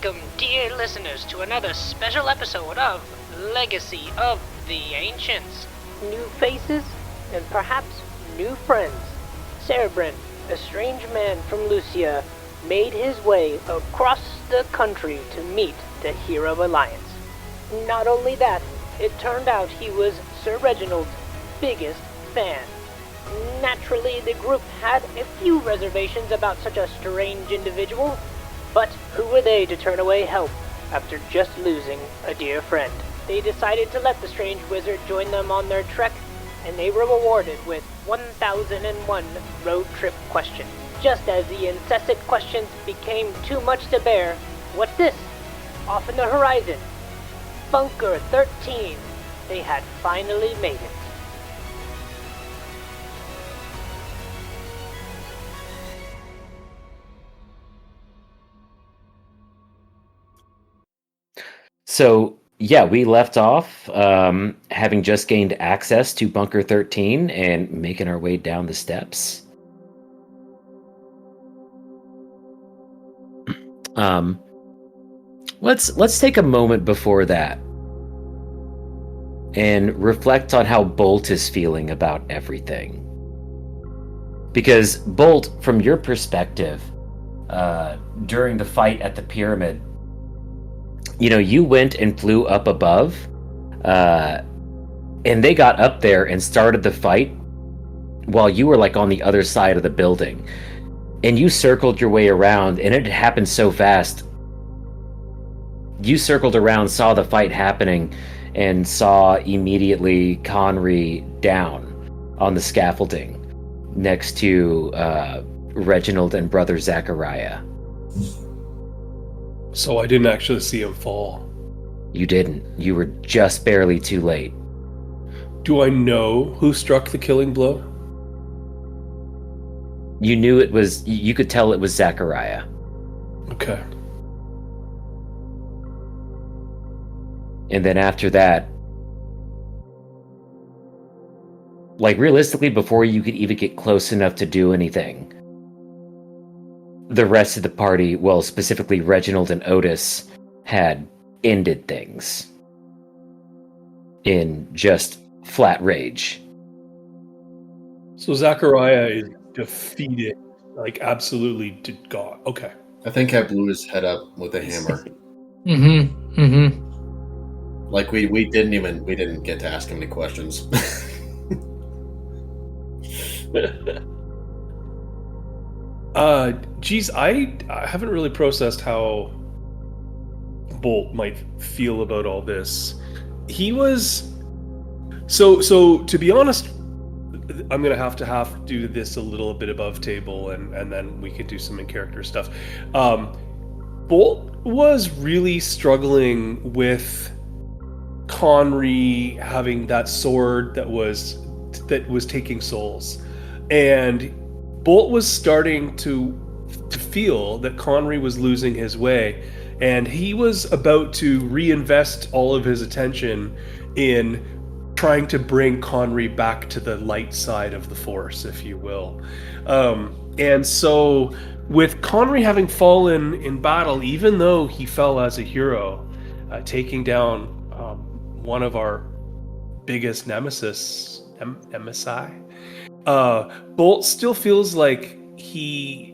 Welcome, dear listeners, to another special episode of Legacy of the Ancients. New faces, and perhaps new friends. Cerebrin, a strange man from Lucia, made his way across the country to meet the Hero Alliance. Not only that, it turned out he was Sir Reginald's biggest fan. Naturally, the group had a few reservations about such a strange individual, but who were they to turn away help after just losing a dear friend? They decided to let the strange wizard join them on their trek, and they were rewarded with 1001 road trip questions. Just as the incessant questions became too much to bear, what's this? Off in the horizon. Bunker 13. They had finally made it. So, yeah, we left off having just gained access to Bunker 13 and making our way down the steps. Let's take a moment before that and reflect on how Bolt is feeling about everything. Because Bolt, from your perspective, during the fight at the pyramid, you went and flew up above, and they got up there and started the fight while you were on the other side of the building. And you circled your way around, and it happened so fast. You circled around, saw the fight happening, and saw immediately Conry down on the scaffolding next to Reginald and brother Zachariah. So I didn't actually see him fall. You didn't. You were just barely too late. Do I know who struck the killing blow? You knew it was... You could tell it was Zachariah. Okay. And then after that... realistically, before you could even get close enough to do anything, the rest of the party, well, specifically Reginald and Otis, had ended things in just flat rage. So Zachariah is defeated, absolutely gone. Okay. I think I blew his head up with a hammer. We didn't get to ask him any questions. Geez, I haven't really processed how Bolt might feel about all this. He was... So to be honest, I'm going to have to do this a little bit above table, and then we can do some in-character stuff. Bolt was really struggling with Conry having that sword that was taking souls. And Bolt was starting to feel that Conry was losing his way, and he was about to reinvest all of his attention in trying to bring Conry back to the light side of the Force, if you will. And so, with Conry having fallen in battle, even though he fell as a hero, taking down one of our biggest nemesis, MSI, Bolt still feels like he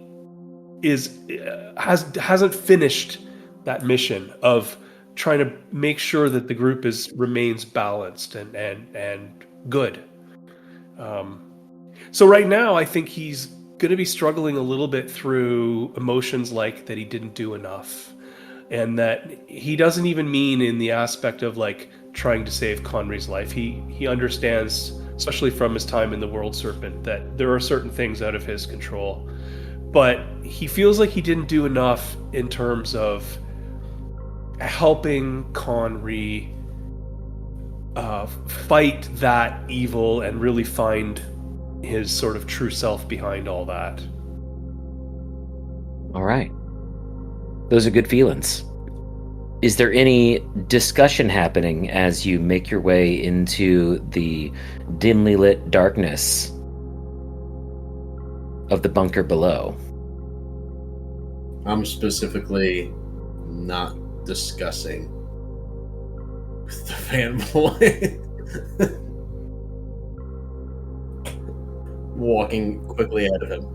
hasn't finished that mission of trying to make sure that the group remains balanced and good. So right now, I think he's going to be struggling a little bit through emotions like that he didn't do enough, and that he doesn't even mean in the aspect of trying to save Conry's life. He understands, especially from his time in the World Serpent, that there are certain things out of his control. But he feels like he didn't do enough in terms of helping Conry fight that evil and really find his sort of true self behind all that. All right. Those are good feelings. Is there any discussion happening as you make your way into the dimly lit darkness of the bunker below? I'm specifically not discussing with the fanboy. Walking quickly ahead of him.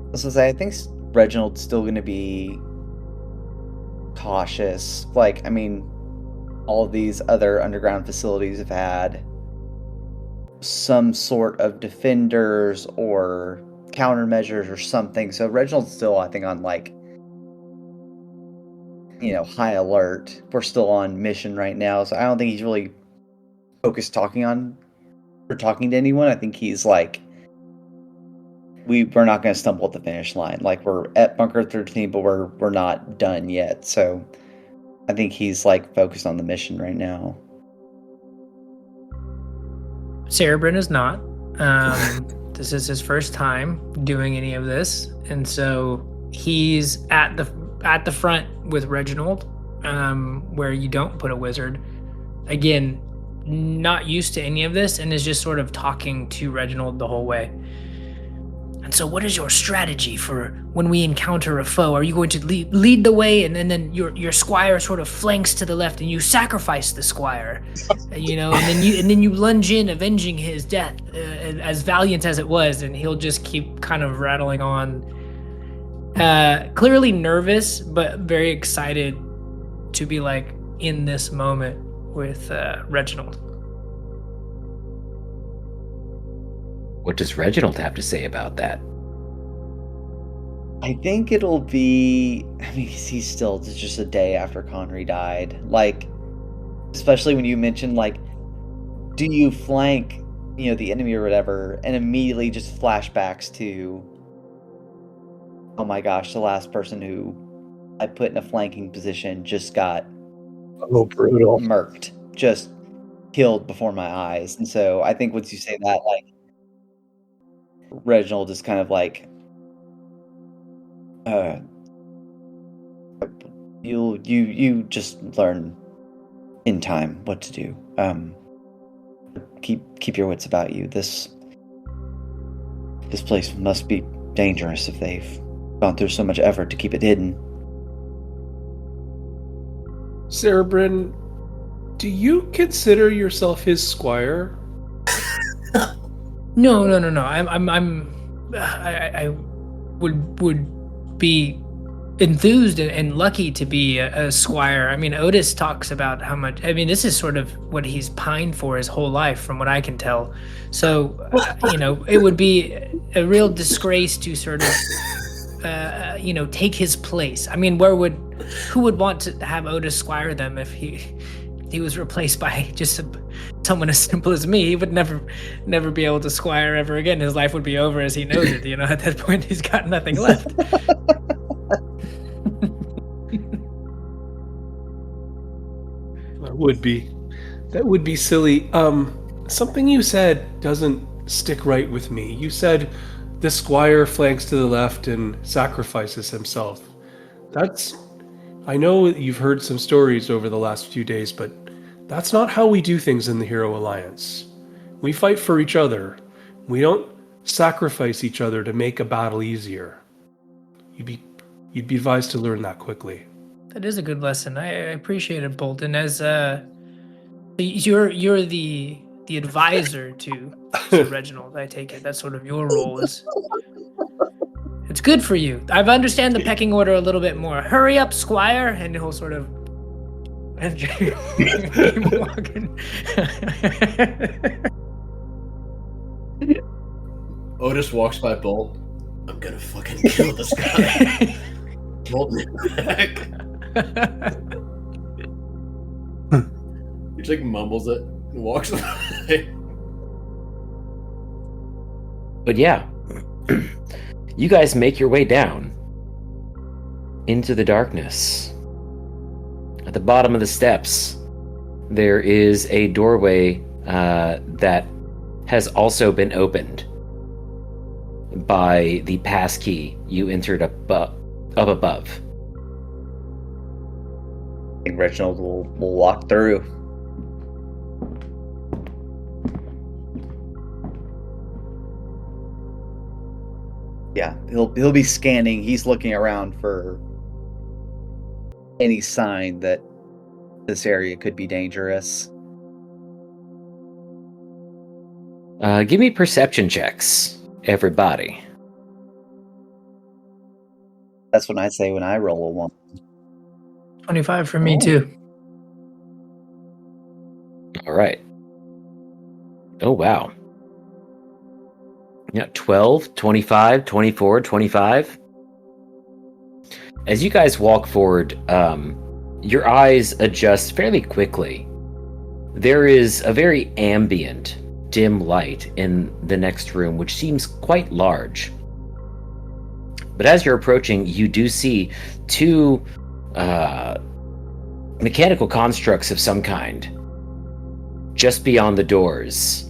I was gonna say, I think Reginald's still gonna be cautious. Like, I mean, all of these other underground facilities have had some sort of defenders or countermeasures or something. So Reginald's still, I think, on like, high alert. We're still on mission right now, so I don't think he's really focused talking to anyone. I think he's like, we're not going to stumble at the finish line. Like, we're at Bunker 13, but we're not done yet. So I think he's like focused on the mission right now. Cerebrin is not. This is his first time doing any of this, and so he's at the front with Reginald, where you don't put a wizard. Again, not used to any of this, and is just sort of talking to Reginald the whole way. And so what is your strategy for when we encounter a foe? Are you going to lead the way, and then your squire sort of flanks to the left, and you sacrifice the squire, and then you lunge in, avenging his death, as valiant as it was, and he'll just keep kind of rattling on, clearly nervous, but very excited to be like in this moment with Reginald. What does Reginald have to say about that? I think it'll be, he's still just a day after Connery died. Like, especially when you mention, like, do you flank, the enemy or whatever, and immediately just flashbacks to, oh my gosh, the last person who I put in a flanking position just got brutal. murked, just killed before my eyes. And so I think once you say that, like, Reginald is kind of like, you just learn in time what to do. Keep your wits about you. This place must be dangerous if they've gone through so much effort to keep it hidden. Cerebrin, do you consider yourself his squire? No. I would be enthused and lucky to be a squire. I mean, Otis talks about how much. I mean, this is sort of what he's pined for his whole life, from what I can tell. So, it would be a real disgrace to sort of, take his place. I mean, who would want to have Otis squire them if he was replaced by just someone as simple as me? He would never be able to squire ever again. His life would be over as he knows it. At that point, he's got nothing left. That would be silly. Something you said doesn't stick right with me. You said the squire flanks to the left and sacrifices himself. I know you've heard some stories over the last few days, but that's not how we do things in the Hero Alliance. We fight for each other. We don't sacrifice each other to make a battle easier. You'd be advised to learn that quickly. That is a good lesson. I appreciate it, Bolton. As you're the advisor to Reginald, I take it. That's sort of your role. It's good for you. I understand the pecking order a little bit more. Hurry up, Squire, and he'll sort of keep walking. Otis walks by Bolt. I'm gonna fucking kill this guy. Bolt in the back. He just mumbles it and walks away. But yeah, you guys make your way down into the darkness. At the bottom of the steps, there is a doorway that has also been opened by the pass key you entered up above. I think Reginald will walk through. Yeah, he'll be scanning. He's looking around for any sign that this area could be dangerous. Give me perception checks, everybody. That's what I say when I roll a 1. 25 for me, too. All right. Oh, wow. Yeah, 12, 25, 24, 25. As you guys walk forward, your eyes adjust fairly quickly. There is a very ambient, dim light in the next room, which seems quite large. But as you're approaching, you do see two mechanical constructs of some kind just beyond the doors.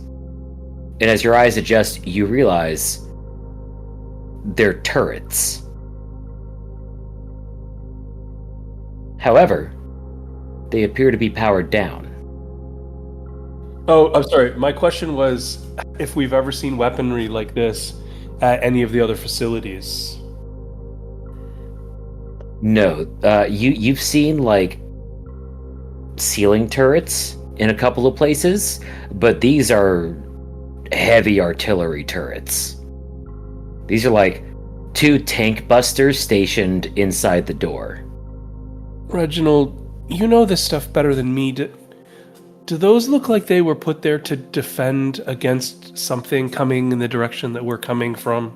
And as your eyes adjust, you realize they're turrets. However, they appear to be powered down. Oh, I'm sorry. My question was if we've ever seen weaponry like this at any of the other facilities. No, you've seen like ceiling turrets in a couple of places, but these are heavy artillery turrets. These are like 2 tank busters stationed inside the door. Reginald, you know this stuff better than me. Do those look like they were put there to defend against something coming in the direction that we're coming from?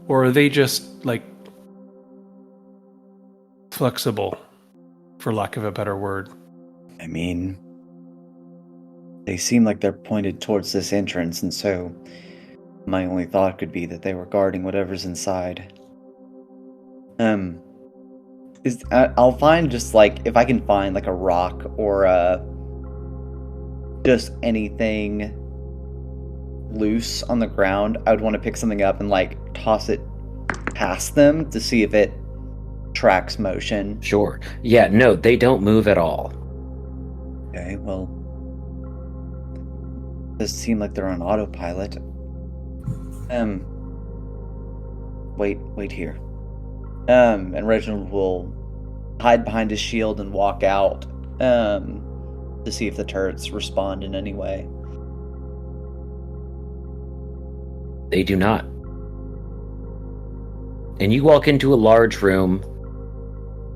Or are they just, like, flexible, for lack of a better word? I mean, they seem like they're pointed towards this entrance, and so my only thought could be that they were guarding whatever's inside. I'll find just like, if I can find like a rock or just anything loose on the ground, I would want to pick something up and like toss it past them to see if it tracks motion. Sure. Yeah, no, they don't move at all. Okay, well, does seem like they're on autopilot. Wait here. And Reginald will hide behind his shield and walk out, to see if the turrets respond in any way. They do not. And you walk into a large room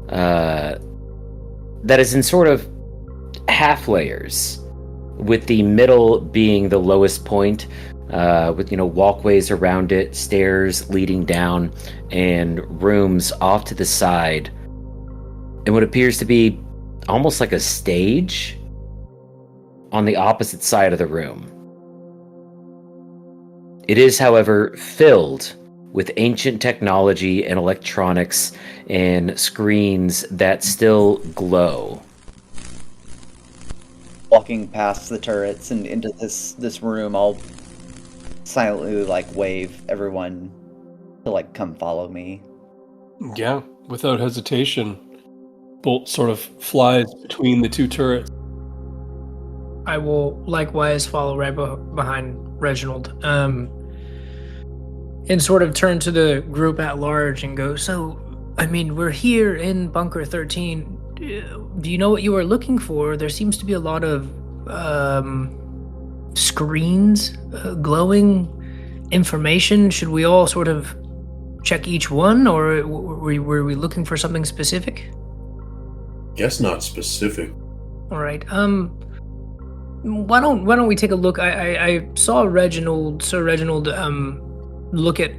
that is in sort of half layers, with the middle being the lowest point, with walkways around it, stairs leading down, and rooms off to the side, and what appears to be almost like a stage on the opposite side of the room. It is, however, filled with ancient technology and electronics and screens that still glow. Walking past the turrets and into this room, I'll silently like wave everyone to like come follow me. Yeah, without hesitation. Bolt sort of flies between the 2 turrets. I will likewise follow right behind Reginald, and sort of turn to the group at large and go, so, I mean, we're here in Bunker 13. Do you know what you were looking for? There seems to be a lot of screens, glowing information. Should we all sort of check each one, or were we looking for something specific? Guess not specific. All right. Why don't we take a look? I saw Sir Reginald, look at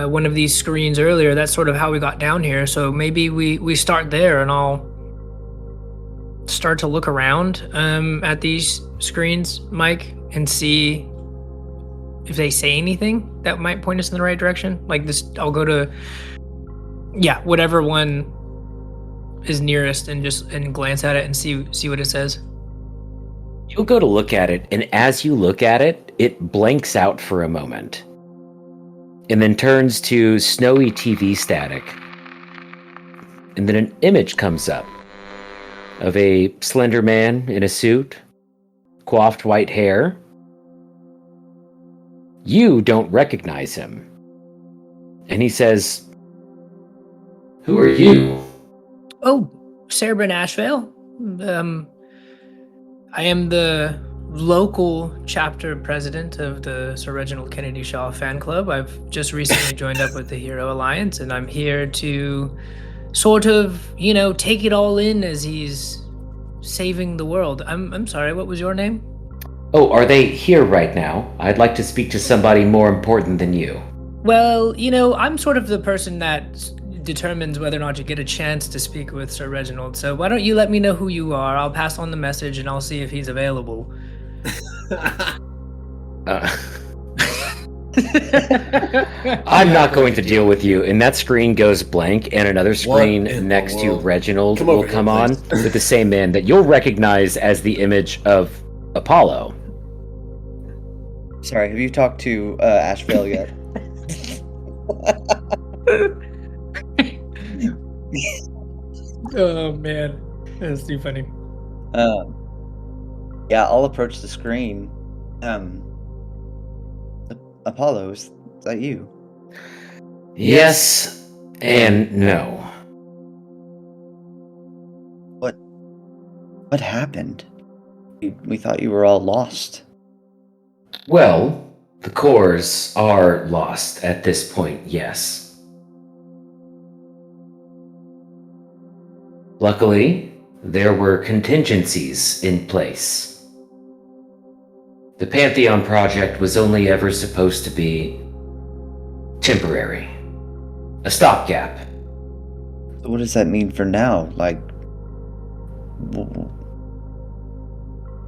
one of these screens earlier. That's sort of how we got down here. So maybe we start there, and I'll start to look around at these screens, Mike, and see if they say anything that might point us in the right direction. Like this, I'll go to whatever one is nearest and glance at it and see what it says. You'll go to look at it, and as you look at it, it blanks out for a moment, and then turns to snowy TV static. And then an image comes up of a slender man in a suit, coiffed white hair. You don't recognize him. And he says, "Who are you? Oh, Cerebrin Ashvale. I am the local chapter president of the Sir Reginald Kennedy Shaw fan club. I've just recently joined up with the Hero Alliance, and I'm here to sort of, take it all in as he's saving the world. I'm sorry, what was your name? Oh, are they here right now? I'd like to speak to somebody more important than you. Well, I'm sort of the person that determines whether or not you get a chance to speak with Sir Reginald. So why don't you let me know who you are? I'll pass on the message and I'll see if he's available. I'm not going to deal with you. And that screen goes blank, and another screen next to Reginald will come on with the same man that you'll recognize as the image of Apollo. Sorry, have you talked to Ashvale yet? Oh man, that's too funny. Yeah, I'll approach the screen. Apollo, is that you? Yes and no. What happened? We thought you were all lost. Well, the cores are lost at this point, yes. Luckily, there were contingencies in place. The Pantheon project was only ever supposed to be temporary. A stopgap. So what does that mean for now?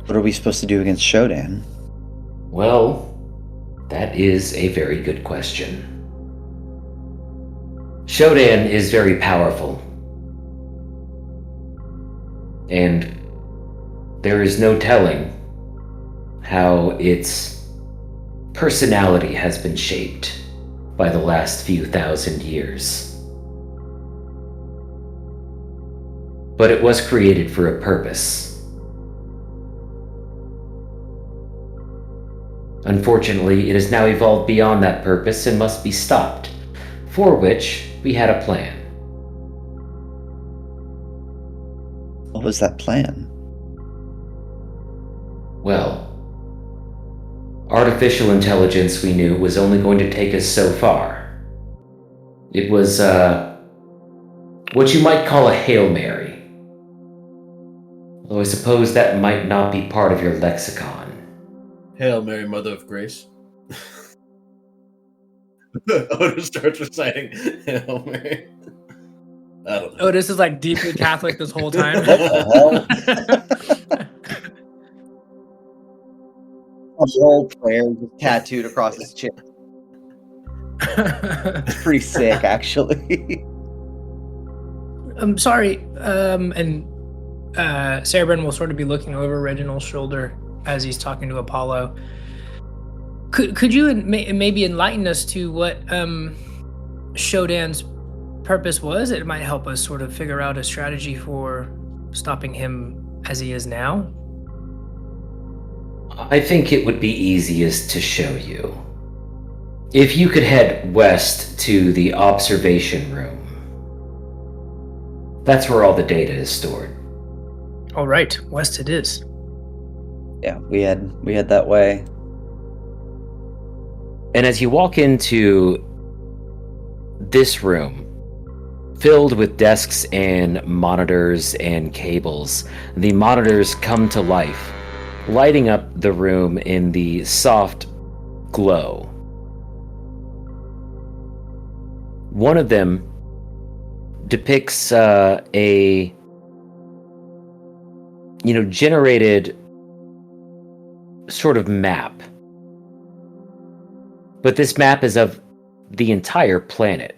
What are we supposed to do against Shodan? Well, that is a very good question. Shodan is very powerful. And there is no telling how its personality has been shaped by the last few thousand years. But it was created for a purpose. Unfortunately, it has now evolved beyond that purpose and must be stopped, for which we had a plan. What was that plan? Well, artificial intelligence, we knew, was only going to take us so far. It was, what you might call a Hail Mary. Although I suppose that might not be part of your lexicon. Hail Mary, Mother of Grace. Otis starts reciting Hail Mary. I don't know. Otis is like deeply Catholic this whole time. What the hell? A whole prayer just tattooed across his chin. It's pretty sick, actually. I'm sorry. And Cerebrin will sort of be looking over Reginald's shoulder as he's talking to Apollo. Could you maybe enlighten us to what Shodan's purpose was? It might help us sort of figure out a strategy for stopping him as he is now. I think it would be easiest to show you. If you could head west to the observation room. That's where all the data is stored. All right, west it is. Yeah, we head that way. And as you walk into this room, filled with desks and monitors and cables, the monitors come to life, lighting up the room in the soft glow. One of them depicts a generated sort of map. But this map is of the entire planet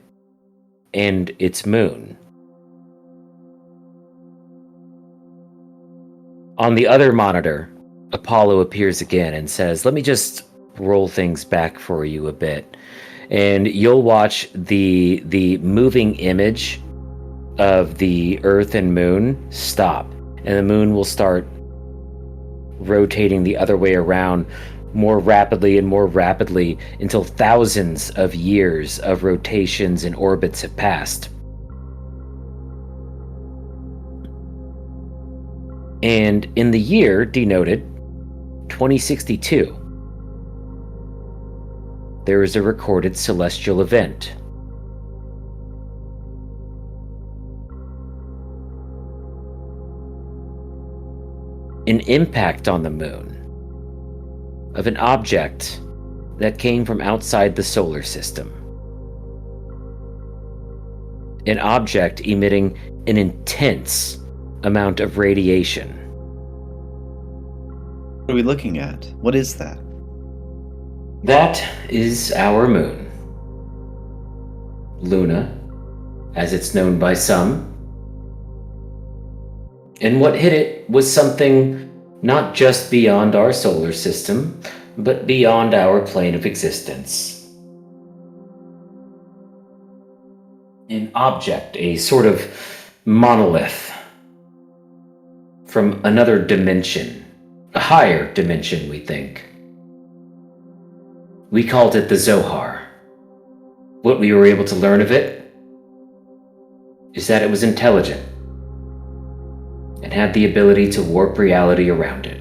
and its moon. On the other monitor, Apollo appears again and says, "Let me just roll things back for you a bit." And you'll watch the moving image of the Earth and Moon stop, and the Moon will start rotating the other way around more rapidly and more rapidly until thousands of years of rotations and orbits have passed. And in the year denoted 2062, there is a recorded celestial event. An impact on the moon of an object that came from outside the solar system. An object emitting an intense amount of radiation. What are we looking at? What is that? That is our moon. Luna, as it's known by some. And what hit it was something not just beyond our solar system, but beyond our plane of existence. An object, a sort of monolith from another dimension, a higher dimension, we think. We called it the Zohar. What we were able to learn of it is that it was intelligent and had the ability to warp reality around it.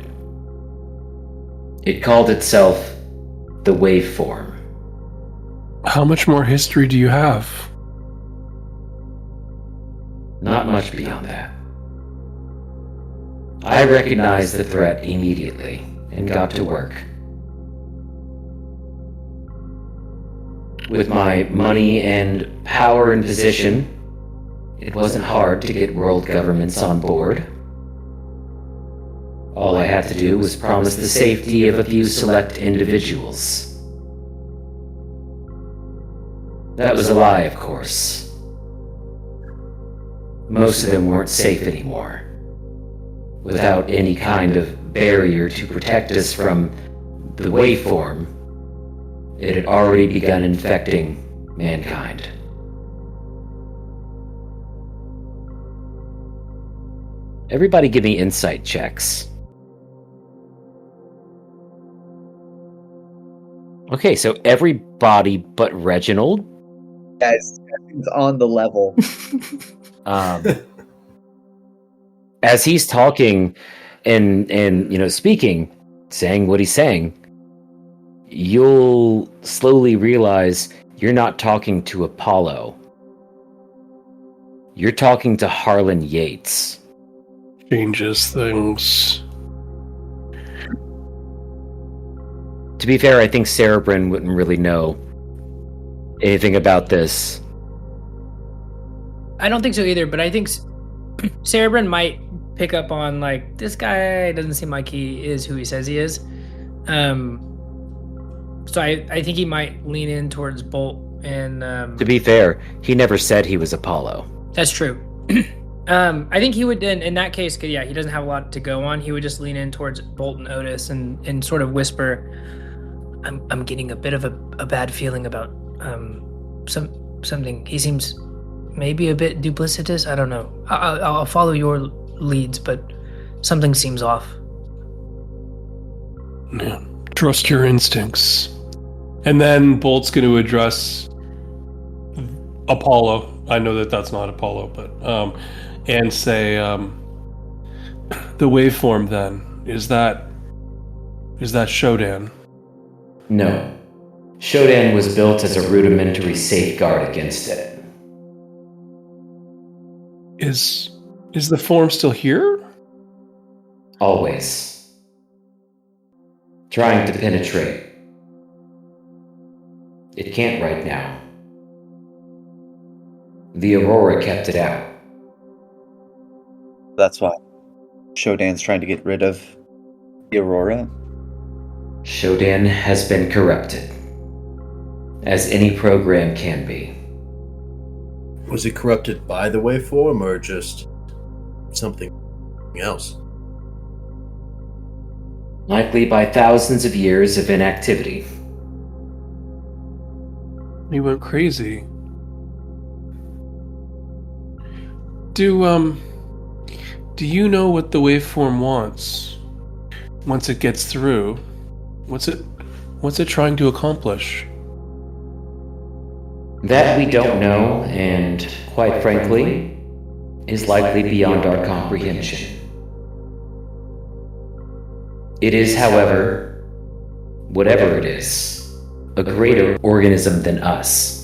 It called itself the Waveform. How much more history do you have? Not much beyond that. I recognized the threat immediately and got to work. With my money and power and position, it wasn't hard to get world governments on board. All I had to do was promise the safety of a few select individuals. That was a lie, of course. Most of them weren't safe anymore. Without any kind of barrier to protect us from the Waveform, it had already begun infecting mankind. Everybody give me insight checks. Okay, so everybody but Reginald. Guys, it's on the level. As he's talking and speaking, saying what he's saying, you'll slowly realize you're not talking to Apollo. You're talking to Harlan Yates. Changes things. To be fair, I think Cerebrin wouldn't really know anything about this. I don't think so either, but I think Cerebrin might pick up on, like, this guy doesn't seem like he is who he says he is. So I think he might lean in towards Bolt and... To be fair, he never said he was Apollo. That's true. I think he would, in that case, he doesn't have a lot to go on. He would just lean in towards Bolt and Otis and sort of whisper, I'm getting a bit of a bad feeling about something. He seems maybe a bit duplicitous. I don't know. I'll follow your leads, but something seems off. Yeah. Trust your instincts. And then Bolt's going to address Apollo. I know that that's not Apollo, but and say the waveform. Then is that Shodan? No. Shodan was built as a rudimentary safeguard against it. Is the form still here? Always. Trying to penetrate. It can't right now. The Aurora kept it out. That's why Shodan's trying to get rid of the Aurora. Shodan has been corrupted, as any program can be. Was it corrupted by the waveform or just something else? Likely by thousands of years of inactivity. He went crazy. Do you know what the waveform wants once it gets through? What's it trying to accomplish? That we don't know, and quite frankly, is likely beyond our comprehension. It is, however, whatever it is, a greater organism than us.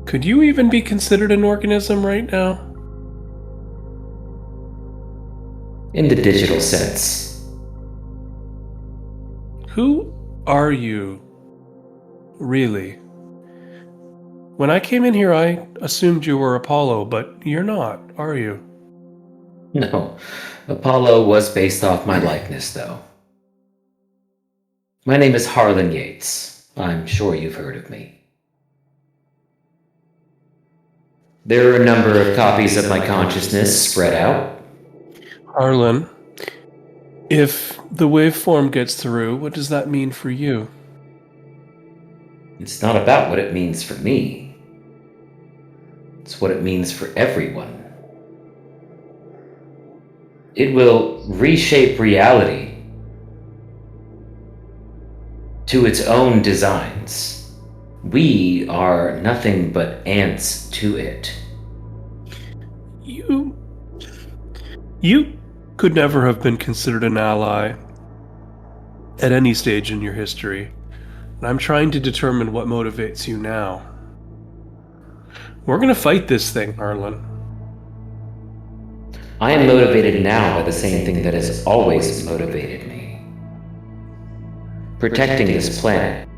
Could you even be considered an organism right now? In the digital sense. Who are you, really? When I came in here, I assumed you were Apollo, but you're not, are you? No, Apollo was based off my likeness, though. My name is Harlan Yates. I'm sure you've heard of me. There are a number of copies of my consciousness spread out. Harlan, if the waveform gets through, what does that mean for you? It's not about what it means for me. It's what it means for everyone. It will reshape reality to its own designs. We are nothing but ants to it. You could never have been considered an ally at any stage in your history, and I'm trying to determine what motivates you now. We're gonna fight this thing, Harlan. I am motivated now by the same thing that has always motivated me. Protecting this planet.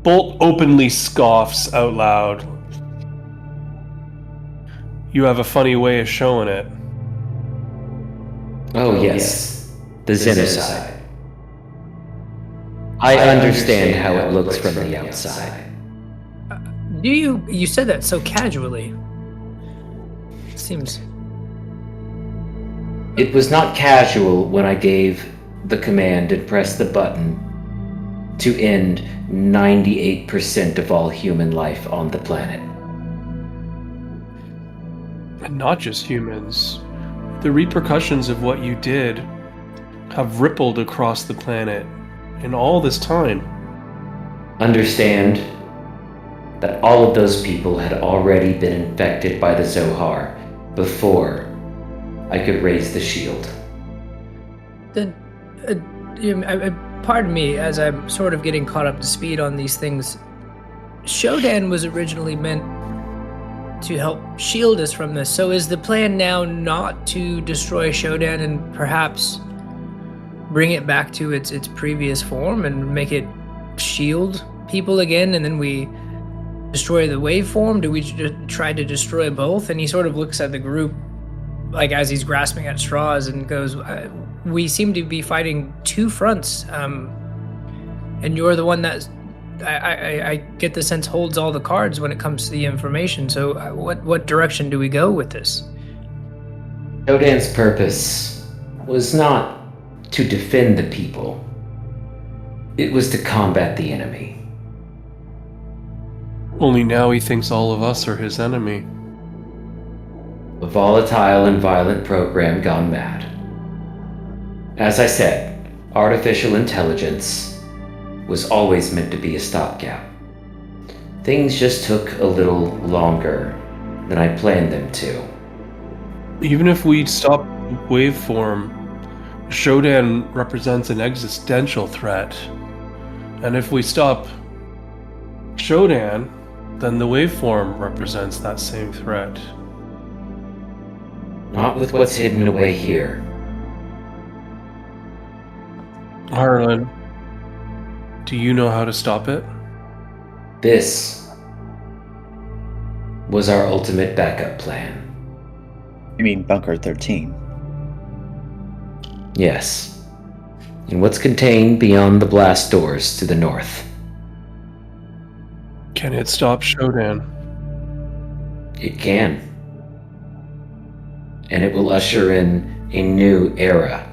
Bolt openly scoffs out loud. You have a funny way of showing it. Oh yes, the Xenocide. I understand how it looks from the outside. You said that so casually. Seems... It was not casual when I gave the command and pressed the button to end 98% of all human life on the planet. And not just humans. The repercussions of what you did have rippled across the planet in all this time. Understand that all of those people had already been infected by the Zohar before I could raise the shield. Then, pardon me, as I'm sort of getting caught up to speed on these things. Shodan was originally meant to help shield us from this. So is the plan now not to destroy Shodan and perhaps bring it back to its previous form and make it shield people again, and then we destroy the waveform? Do we try to destroy both? And he sort of looks at the group, like as he's grasping at straws, and goes, we seem to be fighting two fronts, and you're the one that I get the sense holds all the cards when it comes to the information. So what direction do we go with this? Shodan's purpose was not to defend the people. It was to combat the enemy. Only now he thinks all of us are his enemy. A volatile and violent program gone mad. As I said, artificial intelligence was always meant to be a stopgap. Things just took a little longer than I planned them to. Even if we stop the waveform, Shodan represents an existential threat. And if we stop Shodan, then the waveform represents that same threat. Not with what's hidden away here. Harlan, do you know how to stop it? This was our ultimate backup plan. You mean Bunker 13? Yes. And what's contained beyond the blast doors to the north. Can it stop Shodan? It can. And it will usher in a new era.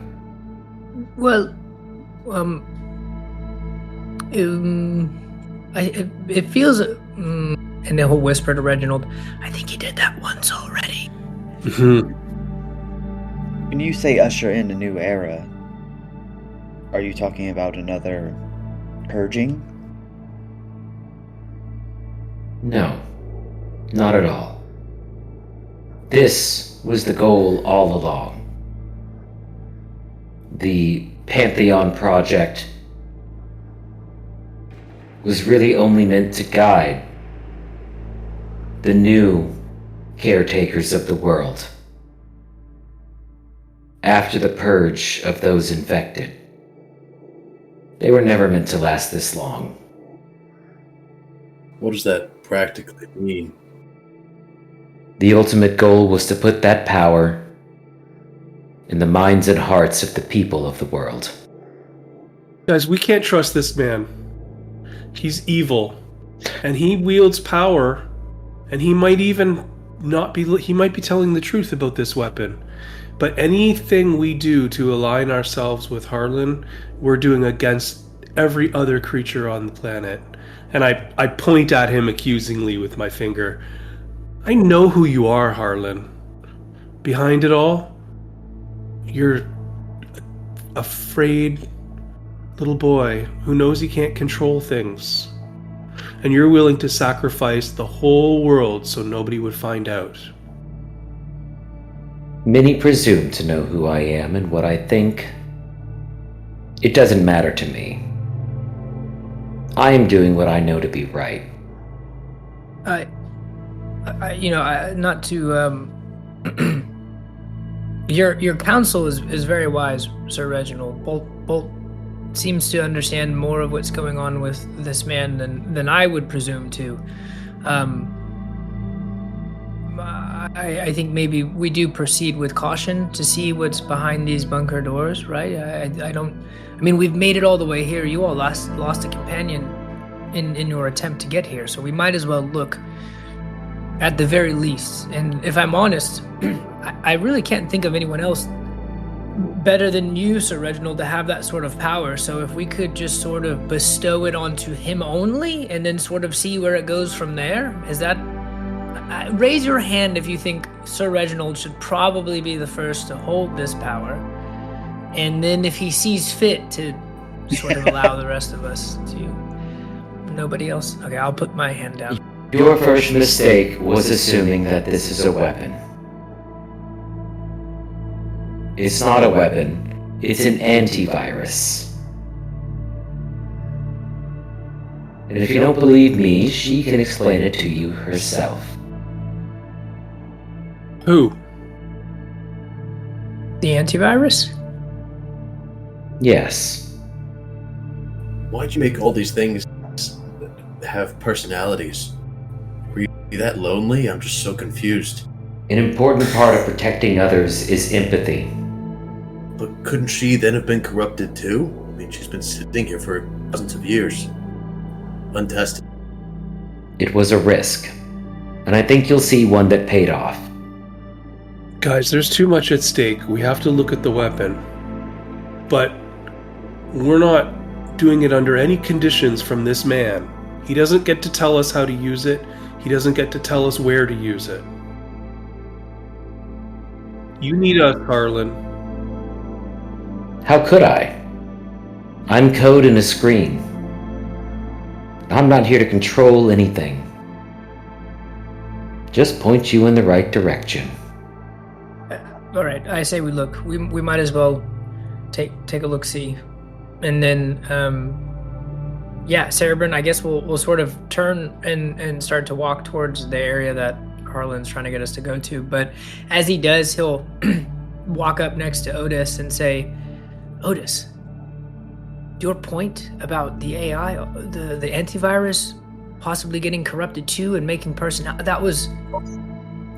Well, it feels, and then he'll whisper to Reginald, I think he did that once already. When you say usher in a new era, are you talking about another purging? No, not at all. This was the goal all along. the Pantheon project was really only meant to guide the new caretakers of the world after the purge of those infected. They were never meant to last this long. What does that practically mean? The ultimate goal was to put that power in the minds and hearts of the people of the world. Guys, we can't trust this man. He's evil, and he wields power, and he might even not be. He might be telling the truth about this weapon. But anything we do to align ourselves with Harlan, we're doing against every other creature on the planet. And I point at him accusingly with my finger. I know who you are, Harlan. Behind it all, you're afraid little boy who knows he can't control things. And you're willing to sacrifice the whole world so nobody would find out. Many presume to know who I am and what I think. It doesn't matter to me. I am doing what I know to be right. Not to, your counsel is very wise, Sir Reginald. Bolt seems to understand more of what's going on with this man than I would presume to. I think maybe we do proceed with caution to see what's behind these bunker doors, right? We've made it all the way here. You all lost a companion in your attempt to get here, so we might as well look at the very least. And if I'm honest, I really can't think of anyone else better than you, Sir Reginald, to have that sort of power. So if we could just sort of bestow it onto him only and then sort of see where it goes from there, is that... raise your hand if you think Sir Reginald should probably be the first to hold this power, and then if he sees fit to sort of allow the rest of us to... Nobody else? Okay, I'll put my hand down. Your first mistake was assuming that this is a weapon. It's not a weapon. It's an antivirus. And if you don't believe me, she can explain it to you herself. Who? The antivirus? Yes. Why'd you make all these things have personalities? Were you that lonely? I'm just so confused. An important part of protecting others is empathy. But couldn't she then have been corrupted too? I mean, she's been sitting here for thousands of years. Untested. It was a risk. And I think you'll see one that paid off. Guys, there's too much at stake. We have to look at the weapon. But we're not doing it under any conditions from this man. He doesn't get to tell us how to use it. He doesn't get to tell us where to use it. You need us, Harlan. How could I? I'm code in a screen. I'm not here to control anything. Just point you in the right direction. All right, I say we look. We might as well take a look, see, and then Cerebrin, I guess we'll sort of turn and start to walk towards the area that Harlan's trying to get us to go to. But as he does, he'll walk up next to Otis and say, Otis, your point about the AI, the antivirus possibly getting corrupted too and making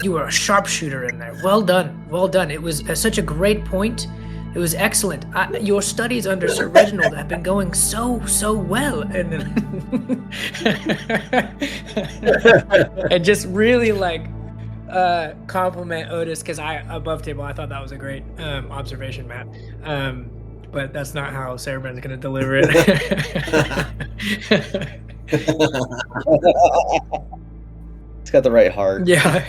you were a sharpshooter in there. Well done. It was such a great point. It was excellent. Your studies under Sir Reginald have been going so well, and and just really compliment Otis, because above table I thought that was a great observation, Matt. But that's not how Cerebrin's going to deliver it. It's got the right heart. Yeah.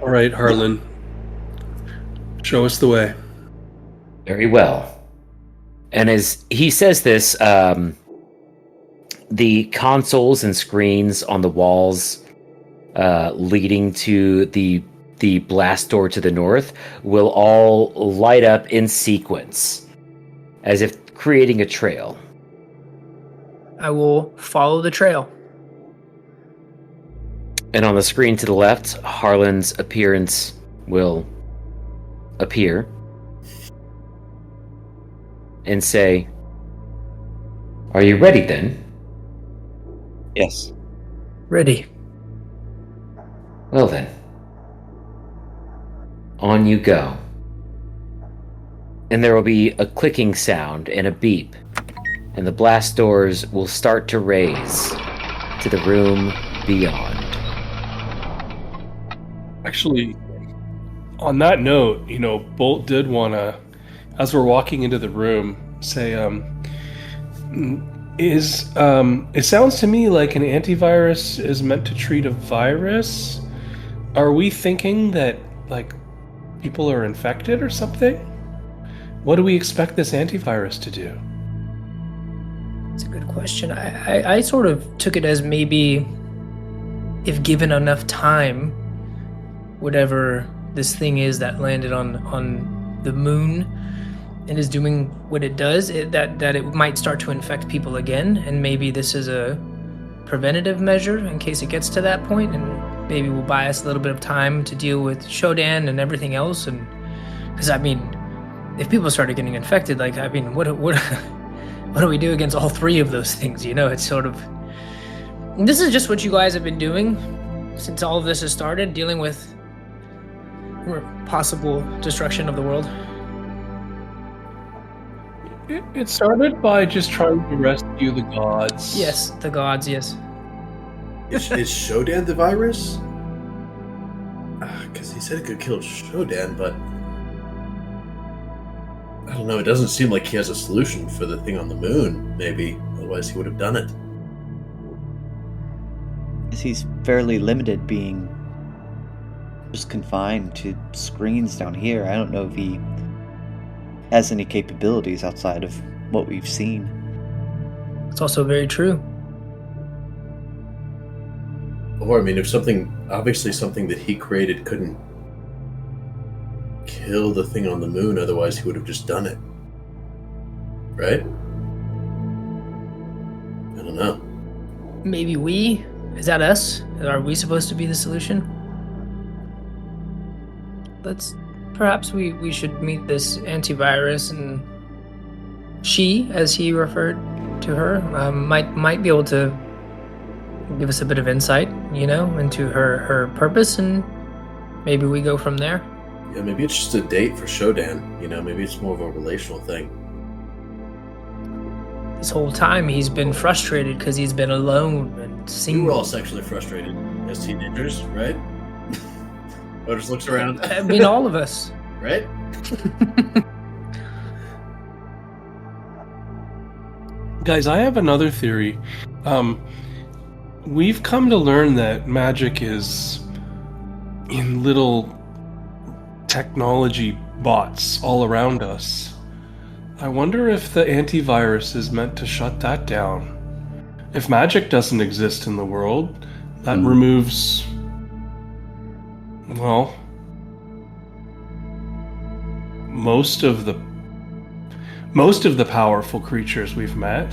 All right, Harlan. Show us the way. Very well. And as he says this, the consoles and screens on the walls leading to the the blast door to the north will all light up in sequence, as if creating a trail. I will follow the trail. And on the screen to the left, Harlan's appearance will appear and say, "Are you ready then?" Yes. Ready. Well then, on you go. And there will be a clicking sound and a beep, and the blast doors will start to raise to the room beyond. Actually, on that note, Bolt did want to, as we're walking into the room, say, it sounds to me like an antivirus is meant to treat a virus. Are we thinking that, like, people are infected or something? What do we expect this antivirus to do? It's a good question. I sort of took it as maybe, if given enough time, whatever this thing is that landed on the moon and is doing what it does, that it might start to infect people again, and maybe this is a preventative measure in case it gets to that point, and maybe we'll buy us a little bit of time to deal with Shodan and everything else. And because if people started getting infected, what do we do against all three of those things? It's sort of, this is just what you guys have been doing since all of this has started, dealing with possible destruction of the world. It started by just trying to rescue the gods. Yes, the gods, yes. Is Shodan the virus? Because he said it could kill Shodan, but I don't know. It doesn't seem like he has a solution for the thing on the moon, maybe. Otherwise, he would have done it. He's fairly limited, being just confined to screens down here. I don't know if he has any capabilities outside of what we've seen. It's also very true. Or, if obviously something that he created couldn't kill the thing on the moon, otherwise he would have just done it. Right? I don't know. Maybe is that us? Are we supposed to be the solution? Perhaps we should meet this antivirus, and she, as he referred to her, might be able to give us a bit of insight, into her purpose, and maybe we go from there. Yeah, maybe it's just a date for Shodan. Maybe it's more of a relational thing. This whole time he's been frustrated because he's been alone and single. We were all sexually frustrated as teenagers, right? Otis looks around. All of us. Right? Guys, I have another theory. We've come to learn that magic is in little technology bots all around us. I wonder if the antivirus is meant to shut that down. If magic doesn't exist in the world, that removes, well, most of the powerful creatures we've met.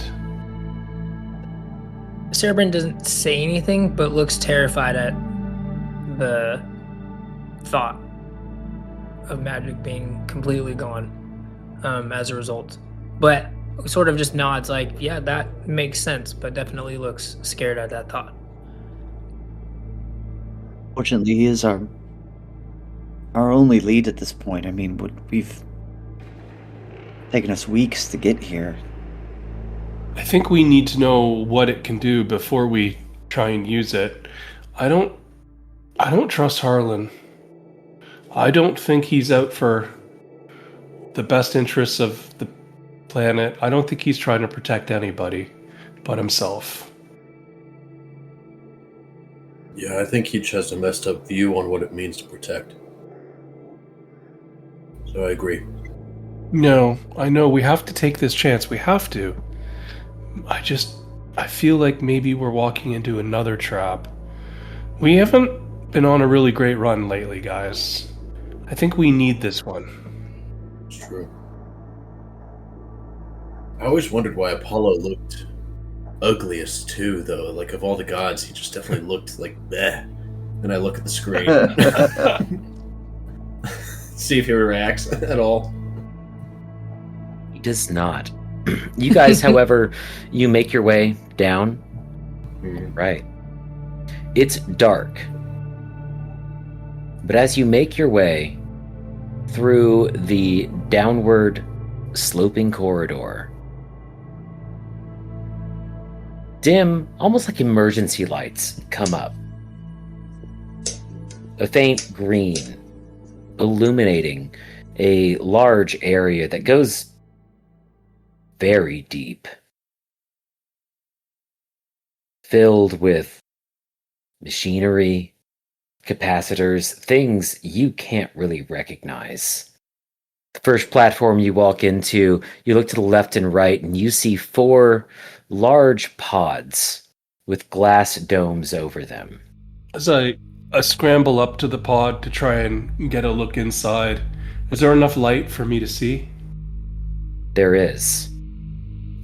Cerebrin doesn't say anything, but looks terrified at the thought of magic being completely gone as a result. But sort of just nods like, yeah, that makes sense, but definitely looks scared at that thought. Fortunately, he is our only lead at this point. We've taken us weeks to get here. I think we need to know what it can do before we try and use it. I don't trust Harlan. I don't think he's out for the best interests of the planet. I don't think he's trying to protect anybody but himself. Yeah, I think he just has a messed up view on what it means to protect. So I agree. No, I know we have to take this chance. We have to. I feel like maybe we're walking into another trap. We haven't been on a really great run lately, guys. I think we need this one. It's true. I always wondered why Apollo looked ugliest too, though. Like, of all the gods, he just definitely looked like bleh. And I look at the screen. See if he reacts at all. He does not. You guys, however, you make your way down. Right. It's dark. But as you make your way through the downward sloping corridor, dim, almost like emergency lights, come up. A faint green, illuminating a large area that goes very deep, filled with machinery, capacitors, things you can't really recognize. The first platform you walk into, you look to the left and right, and you see 4 large pods with glass domes over them. As I scramble up to the pod to try and get a look inside, is there enough light for me to see? There is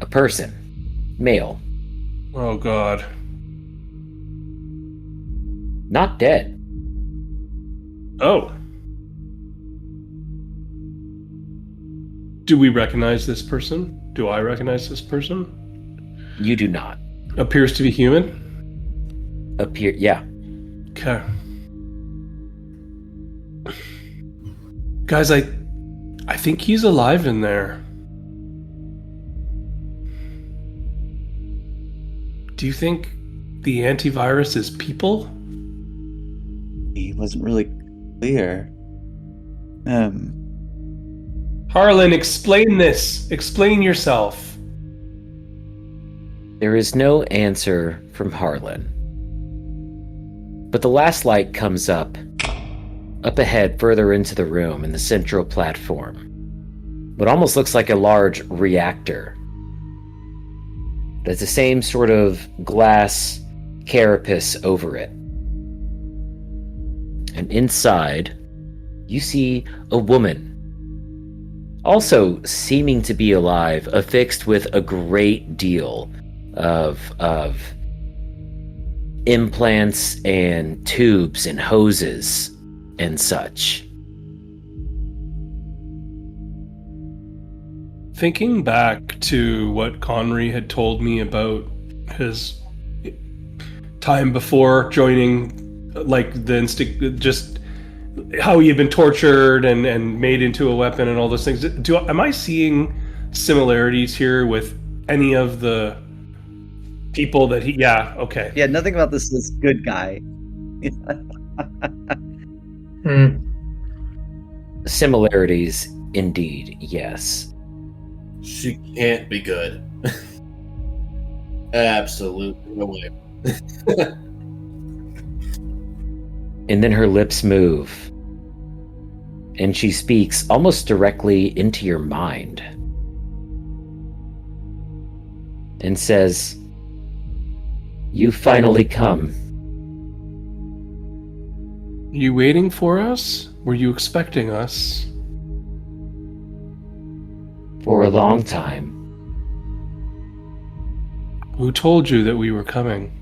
a person, male, Oh god. not dead. Oh. Do we recognize this person? Do I recognize this person? You do not Appears to be human? appear. Yeah, Okay. Guys, I think he's alive in there. Do you think the antivirus is people? He wasn't really clear. Harlan, explain this. Explain yourself. there is no answer from Harlan. But the last light comes up ahead, further into the room, in the central platform. What almost looks like a large reactor. There's the same sort of glass carapace over it. And inside, you see a woman, also seeming to be alive, affixed with a great deal of implants and tubes and hoses and such. Thinking back to what Connery had told me about his time before joining, like the instinct, just how he had been tortured and made into a weapon and all those things. Am I seeing similarities here with any of the people that he? Yeah. Okay. Yeah, nothing about this is good guy. Similarities, indeed, yes. She can't be good. Absolutely no way. And then her lips move, and she speaks almost directly into your mind and says, "You finally come." You waiting for us? Were you expecting us? For a long time. Who told you that we were coming?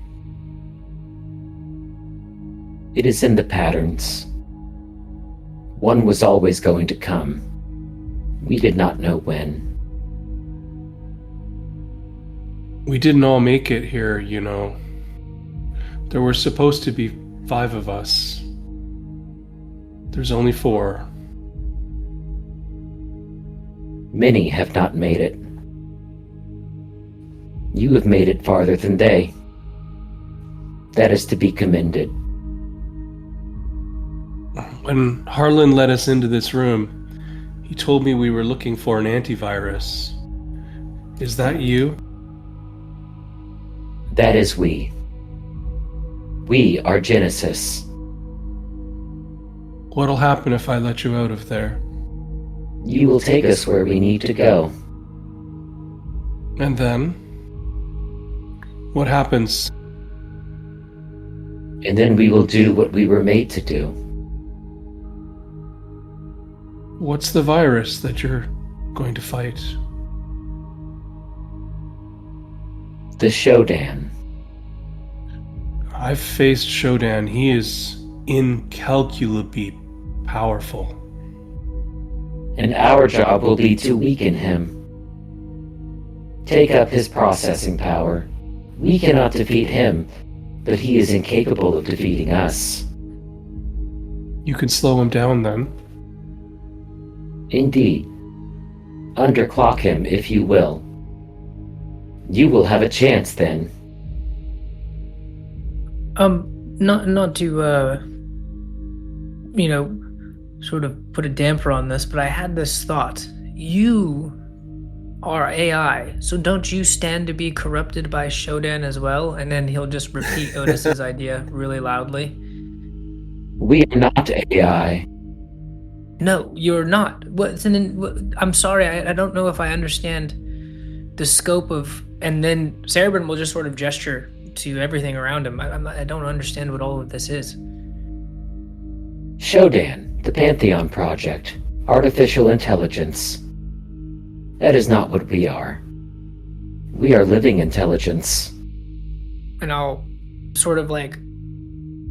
It is in the patterns. One was always going to come. We did not know when. We didn't all make it here, you know. There were supposed to be 5 of us. There's only 4. Many have not made it. You have made it farther than they. That is to be commended. When Harlan let us into this room, he told me we were looking for an antivirus. Is that you? That is we. We are Genesis. What'll happen if I let you out of there? You will take us where we need to go. And then? What happens? And then we will do what we were made to do. What's the virus that you're going to fight? The Shodan. I've faced Shodan. He is incalculably powerful. And our job will be to weaken him. Take up his processing power. We cannot defeat him, but he is incapable of defeating us. You can slow him down then. Indeed. Underclock him, if you will. You will have a chance then. Not to sort of put a damper on this, but I had this thought. You are AI, so don't you stand to be corrupted by Shodan as well? And then he'll just repeat Otis's idea really loudly. We are not AI. No, you're not. I'm sorry, I don't know if I understand the scope of... And then Cerebrin will just sort of gesture to everything around him. I don't understand what all of this is. Shodan, the Pantheon Project, artificial intelligence. That is not what we are. We are living intelligence. And I'll sort of like,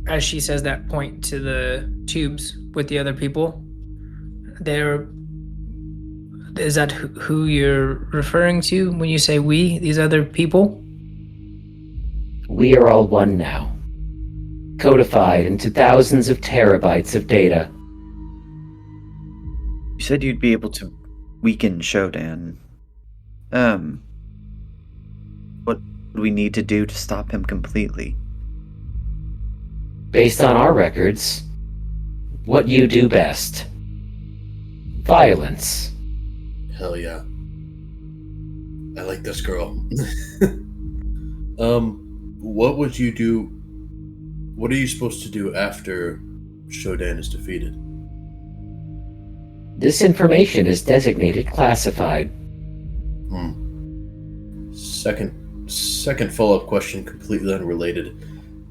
as she says that, point to the tubes with the other people. Is that who you're referring to when you say we, these other people? We are all one now. Codified into thousands of terabytes of data. You said you'd be able to weaken Shodan. What do we need to do to stop him completely? Based on our records, what you do best. Violence. Hell yeah. I like this girl. What would you do? What are you supposed to do after Shodan is defeated? This information is designated classified. Second follow-up question, completely unrelated.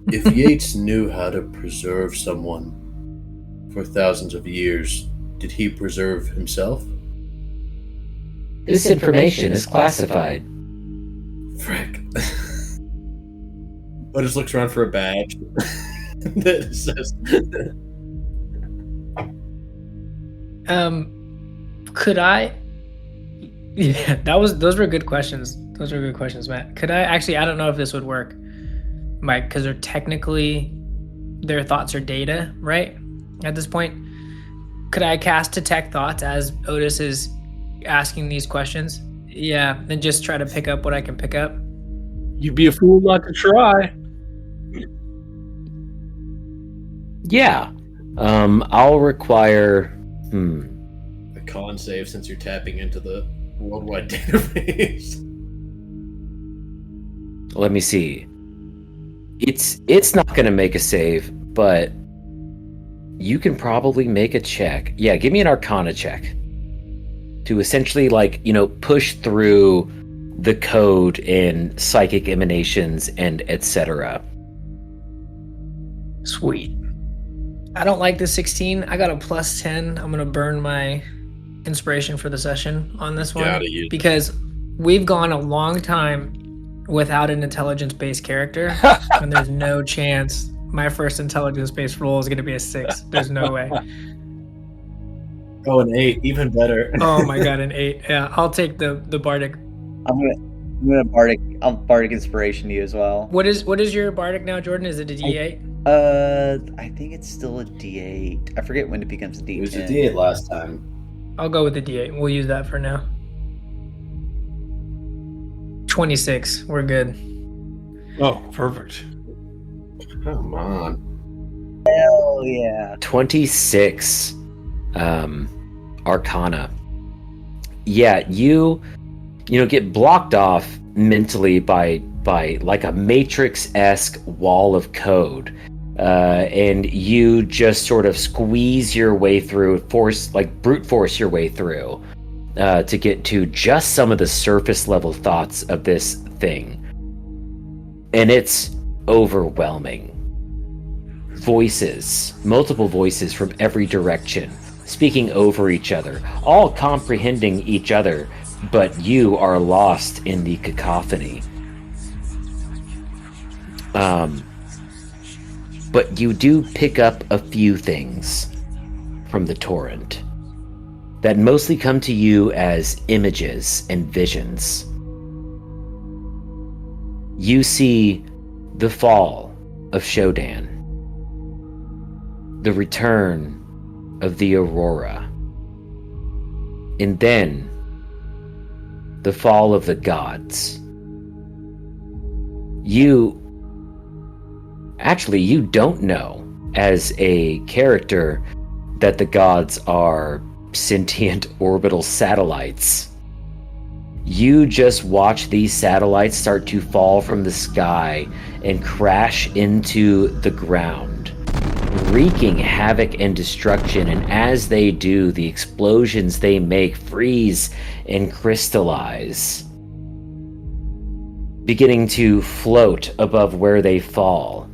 If Yates knew how to preserve someone for thousands of years, did he preserve himself? This information is classified. Frick. Otis looks around for a badge that says... Could I... Yeah, those were good questions. Those were good questions, Matt. Could I... Actually, I don't know if this would work, Mike, because they're technically... Their thoughts are data, right? At this point. Could I cast Detect Thoughts as Otis is asking these questions? Yeah, and just try to pick up what I can pick up? You'd be a fool not to try. Yeah. I'll require... A con save since you're tapping into the worldwide database. Let me see. It's not going to make a save, but you can probably make a check. Yeah, give me an Arcana check. To essentially, push through the code in psychic emanations and etc. Sweet. I don't like the 16. I got a plus 10. I'm going to burn my inspiration for the session on this one. Because we've gone a long time without an intelligence-based character. And there's no chance my first intelligence-based roll is going to be a 6. There's no way. Oh, an 8. Even better. Oh my god, an 8. Yeah, I'll take the Bardic. I'm gonna Bardic inspiration you as well. What is your Bardic now, Jordan? Is it a D8? I think it's still a D8. I forget when it becomes a D10. It was a D8 last time. I'll go with the D8. We'll use that for now. 26. We're good. Oh, perfect. Come on. Hell yeah. 26. Arcana. Yeah, you get blocked off mentally by like a Matrix-esque wall of code. And you just sort of squeeze your way through, brute force your way through, to get to just some of the surface level thoughts of this thing. And it's overwhelming. voices, multiple voices from every direction, speaking over each other, all comprehending each other, but you are lost in the cacophony. But you do pick up a few things from the torrent that mostly come to you as images and visions. You see the fall of Shodan, the return of the Aurora, and then the fall of the gods. You don't know as a character that the gods are sentient orbital satellites. You just watch these satellites start to fall from the sky and crash into the ground, wreaking havoc and destruction, and as they do, the explosions they make freeze and crystallize, beginning to float above where they fall.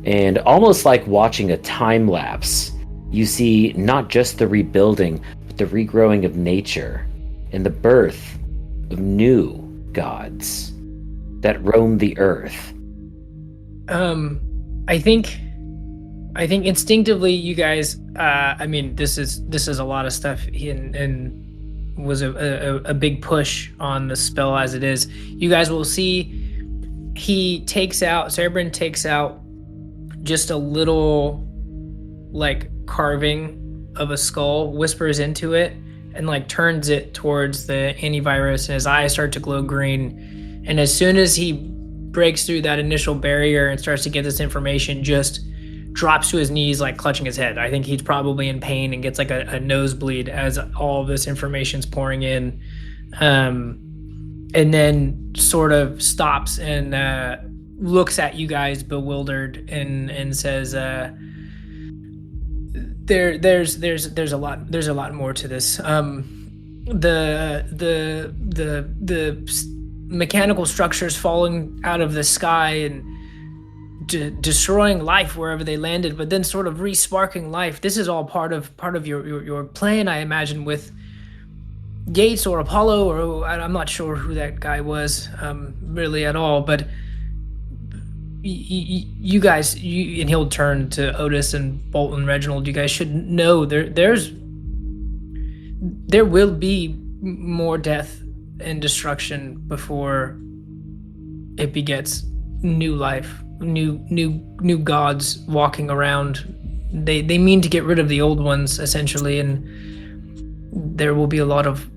And almost like watching a time lapse, you see not just the rebuilding, but the regrowing of nature and the birth of new gods that roam the earth. I think instinctively you guys, this is a lot of stuff and was a big push on the spell as it is. You guys will see Cerebrin takes out just a little like carving of a skull, whispers into it, and like turns it towards the antivirus, and his eyes start to glow green. And as soon as he breaks through that initial barrier and starts to get this information, just drops to his knees, like clutching his head. I think he's probably in pain and gets like a nosebleed as all of this information's pouring in. And then sort of stops and looks at you guys bewildered and says, there's a lot more to this. The mechanical structures falling out of the sky and destroying life wherever they landed, but then sort of re-sparking life. This is all part of your plan, I imagine, with Yates or Apollo, or I'm not sure who that guy was really at all, but you guys, and he'll turn to Otis and Bolt and Reginald. You guys should know there will be more death and destruction before it begets new life, new gods walking around. They mean to get rid of the old ones essentially, and there will be a lot of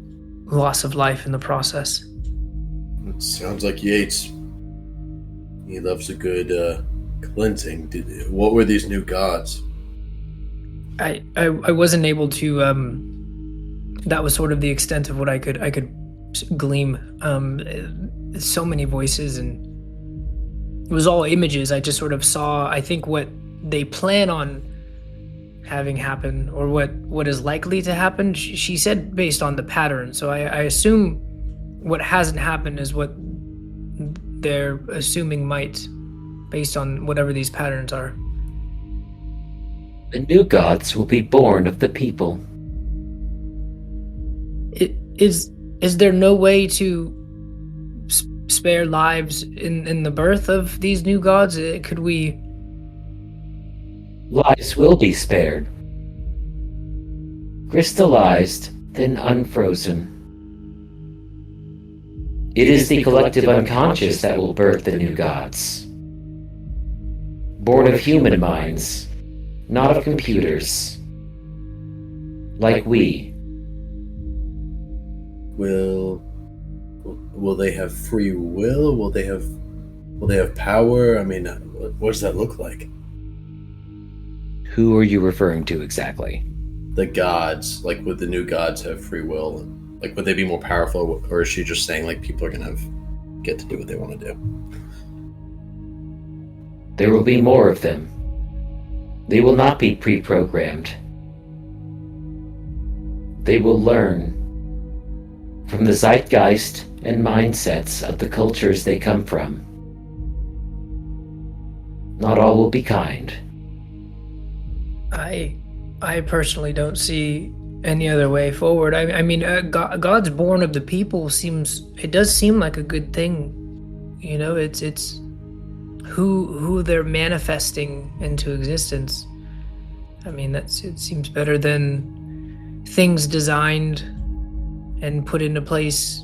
loss of life in the process. It sounds like Yates. He loves a good cleansing. What were these new gods? I wasn't able to. That was sort of the extent of what I could glean. So many voices, and it was all images. I just sort of saw, I think, what they plan on having happen, or what is likely to happen. She said based on the pattern, so I assume what hasn't happened is what they're assuming might, based on whatever these patterns are. The new gods will be born of the people. Is there no way to spare lives in the birth of these new gods? Could we? Lives will be spared. Crystallized, then unfrozen. It is the collective unconscious that will birth the new gods. Born of human minds, not of computers. Like we. Will they have free will? Will they have power? I mean, what does that look like? Who are you referring to exactly? The gods. Like, would the new gods have free will? And, like, would they be more powerful? Or is she just saying, like, people are gonna get to do what they want to do? There will be more of them. They will not be pre-programmed. They will learn from the zeitgeist and mindsets of the cultures they come from. Not all will be kind. I personally don't see any other way forward. I mean, God's born of the people does seem like a good thing. You know, it's who they're manifesting into existence. I mean, it seems better than things designed and put into place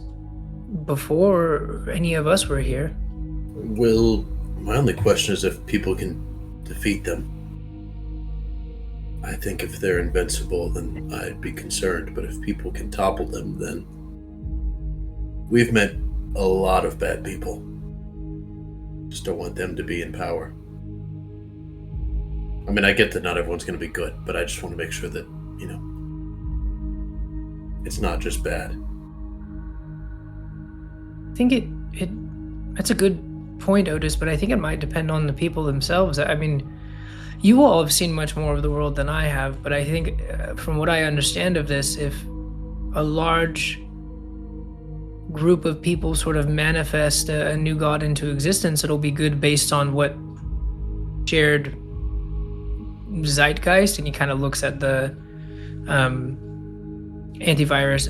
before any of us were here. Well, my only question is if people can defeat them. I think if they're invincible, then I'd be concerned. But if people can topple them, then we've met a lot of bad people. Just don't want them to be in power. I mean, I get that not everyone's going to be good, but I just want to make sure that, you know, it's not just bad. I think that's a good point, Otis, but I think it might depend on the people themselves. I mean, you all have seen much more of the world than I have, but I think from what I understand of this, if a large group of people sort of manifest a new god into existence, it'll be good based on what shared zeitgeist, and he kind of looks at the antivirus,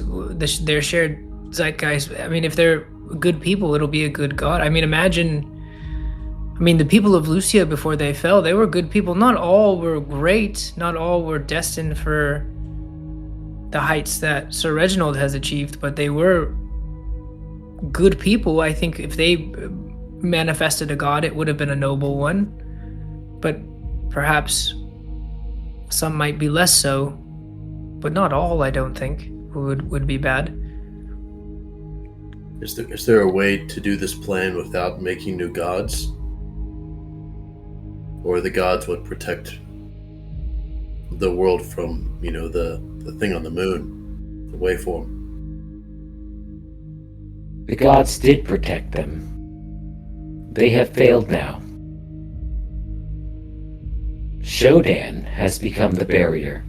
their shared zeitgeist. I mean, if they're good people, it'll be a good god. I mean, the people of Lucia before they fell, they were good people. Not all were great. Not all were destined for the heights that Sir Reginald has achieved, but they were good people. I think if they manifested a god, it would have been a noble one. But perhaps some might be less so. But not all, I don't think, would be bad. Is there a way to do this plan without making new gods? Or the gods would protect the world from, you know, the thing on the moon, the waveform? The gods did protect them. They have failed now. Shodan has become the barrier.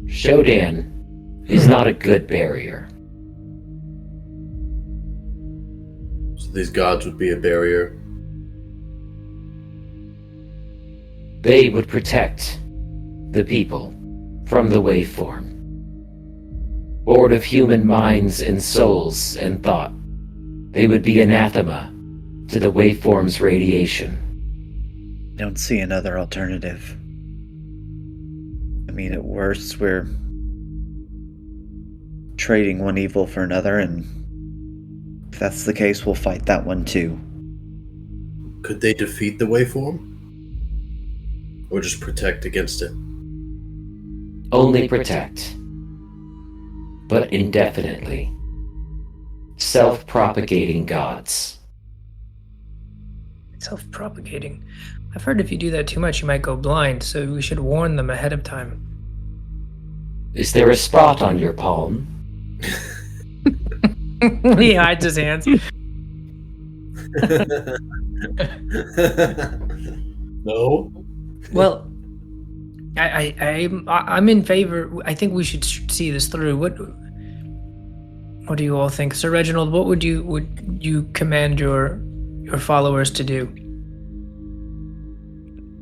Shodan is not a good barrier. So these gods would be a barrier. They would protect the people from the waveform. Bored of human minds and souls and thought, they would be anathema to the waveform's radiation. Don't see another alternative. I mean, at worst, we're trading one evil for another, and if that's the case, we'll fight that one too. Could they defeat the waveform? Or just protect against it? Only protect. But indefinitely. Self-propagating gods. Self-propagating? I've heard if you do that too much, you might go blind, so we should warn them ahead of time. Is there a spot on your palm? He hides his hands. No? Well, I'm in favor. I think we should see this through. What do you all think, Sir Reginald? What would you command your followers to do?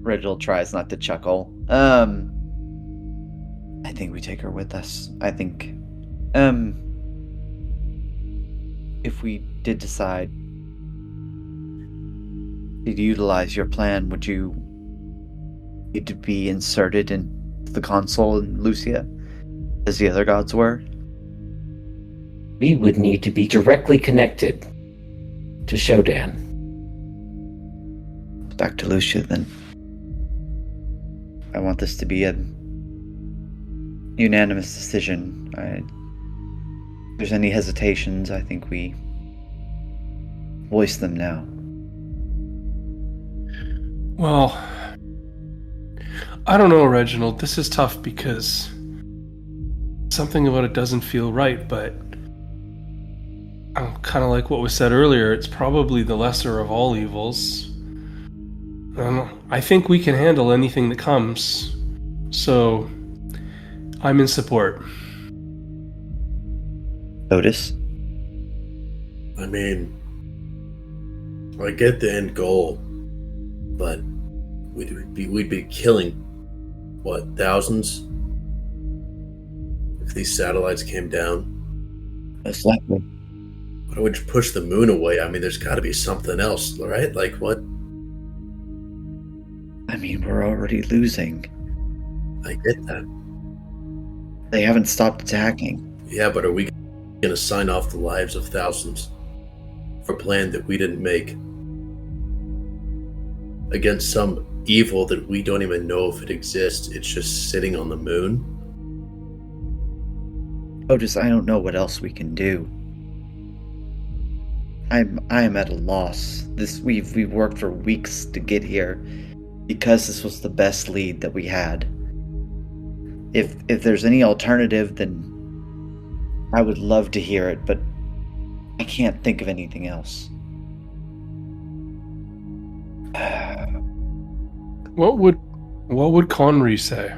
Reginald tries not to chuckle. I think we take her with us. I think, if we did decide to utilize your plan, would you need to be inserted in the console in Lucia, as the other gods were? We would need to be directly connected to Shodan. Back to Lucia, then. I want this to be a unanimous decision. If there's any hesitations, I think we voice them now. Well, I don't know, Reginald. This is tough because something about it doesn't feel right, but kind of like what was said earlier, it's probably the lesser of all evils. I think we can handle anything that comes, so I'm in support. Otis? I mean, I get the end goal, but we'd be killing, what, thousands? If these satellites came down? Most likely. Why don't we just push the moon away? I mean, there's got to be something else, right? Like, what? I mean, we're already losing. I get that. They haven't stopped attacking. Yeah, but are we going to sign off the lives of thousands for a plan that we didn't make against some evil that we don't even know if it exists? It's just sitting on the moon. Otis, I don't know what else we can do. I am at a loss. We've worked for weeks to get here because this was the best lead that we had. If there's any alternative, then I would love to hear it, but I can't think of anything else. What would Connery say?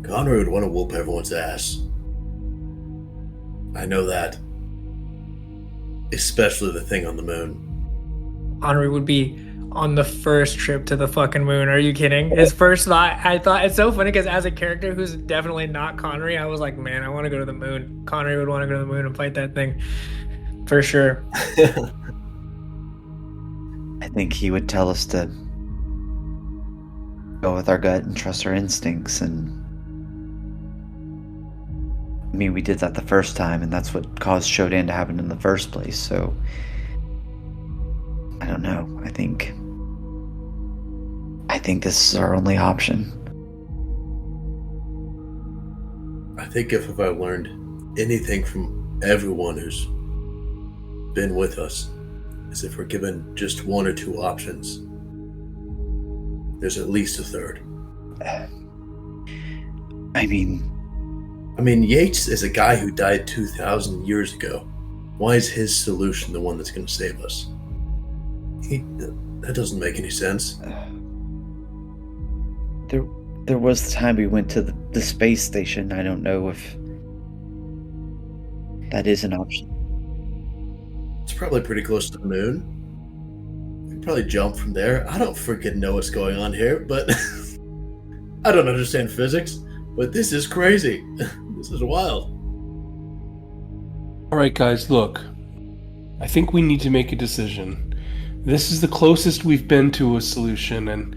Connery would want to whoop everyone's ass. I know that. Especially the thing on the moon. Connery would be on the first trip to the fucking moon. Are you kidding? His first thought, I thought it's so funny because as a character who's definitely not Connery, I was like, man, I want to go to the moon. Connery would want to go to the moon and fight that thing. For sure. I think he would tell us to go with our gut and trust our instincts, and I mean, we did that the first time, and that's what caused Shodan to happen in the first place, so I don't know. I think this is our only option. I think if I learned anything from everyone who's been with us, is if we're given just one or two options, there's at least a third. I mean, Yates is a guy who died 2,000 years ago. Why is his solution the one that's going to save us? That doesn't make any sense. There was the time we went to the space station. I don't know if that is an option. It's probably pretty close to the moon. We can probably jump from there. I don't freaking know what's going on here, but I don't understand physics, but this is crazy. This is wild. All right, guys, look. I think we need to make a decision. This is the closest we've been to a solution, and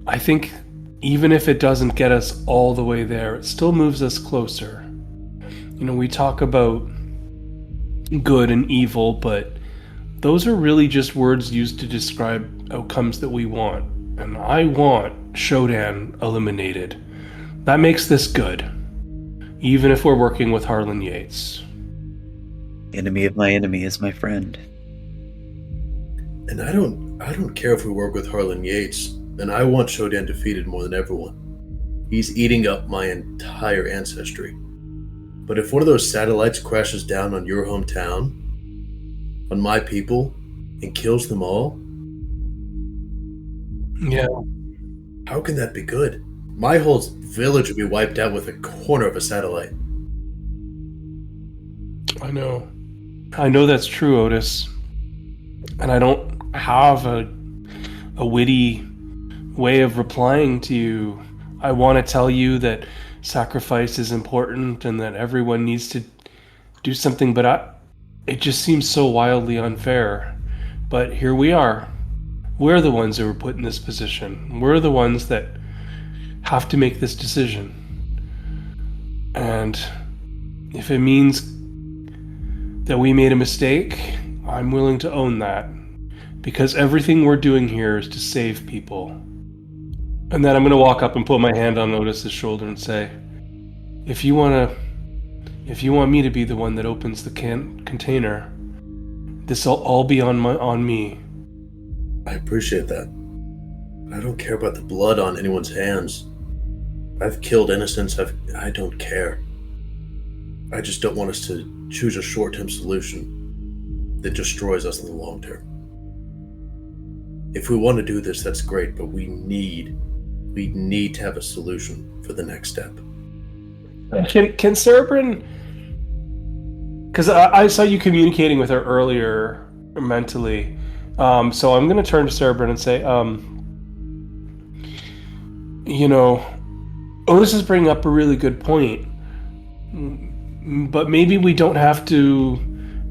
I think even if it doesn't get us all the way there, it still moves us closer. You know, we talk about good and evil, but those are really just words used to describe outcomes that we want. And I want Shodan eliminated. That makes this good, even if we're working with Harlan Yates. Enemy of my enemy is my friend. And I don't care if we work with Harlan Yates, and I want Shodan defeated more than everyone. He's eating up my entire ancestry. But if one of those satellites crashes down on your hometown, on my people, and kills them all, Yeah. how can that be good? My whole village would be wiped out with a corner of a satellite. I know. I know that's true, Otis. And I don't have a witty way of replying to you. I want to tell you that sacrifice is important and that everyone needs to do something, but it just seems so wildly unfair. But here we are. We're the ones who were put in this position. We're the ones that have to make this decision. And if it means that we made a mistake, I'm willing to own that. Because everything we're doing here is to save people. And then I'm going to walk up and put my hand on Otis's shoulder and say, if you want me to be the one that opens the container, this'll all be on me. I appreciate that. I don't care about the blood on anyone's hands. I've killed innocents. I don't care. I just don't want us to choose a short-term solution that destroys us in the long term. If we want to do this, that's great, but we need to have a solution for the next step. Can Cerebrin... Because I saw you communicating with her earlier mentally. So I'm going to turn to Cerebrin and say, Otis is bringing up a really good point. But maybe we don't have to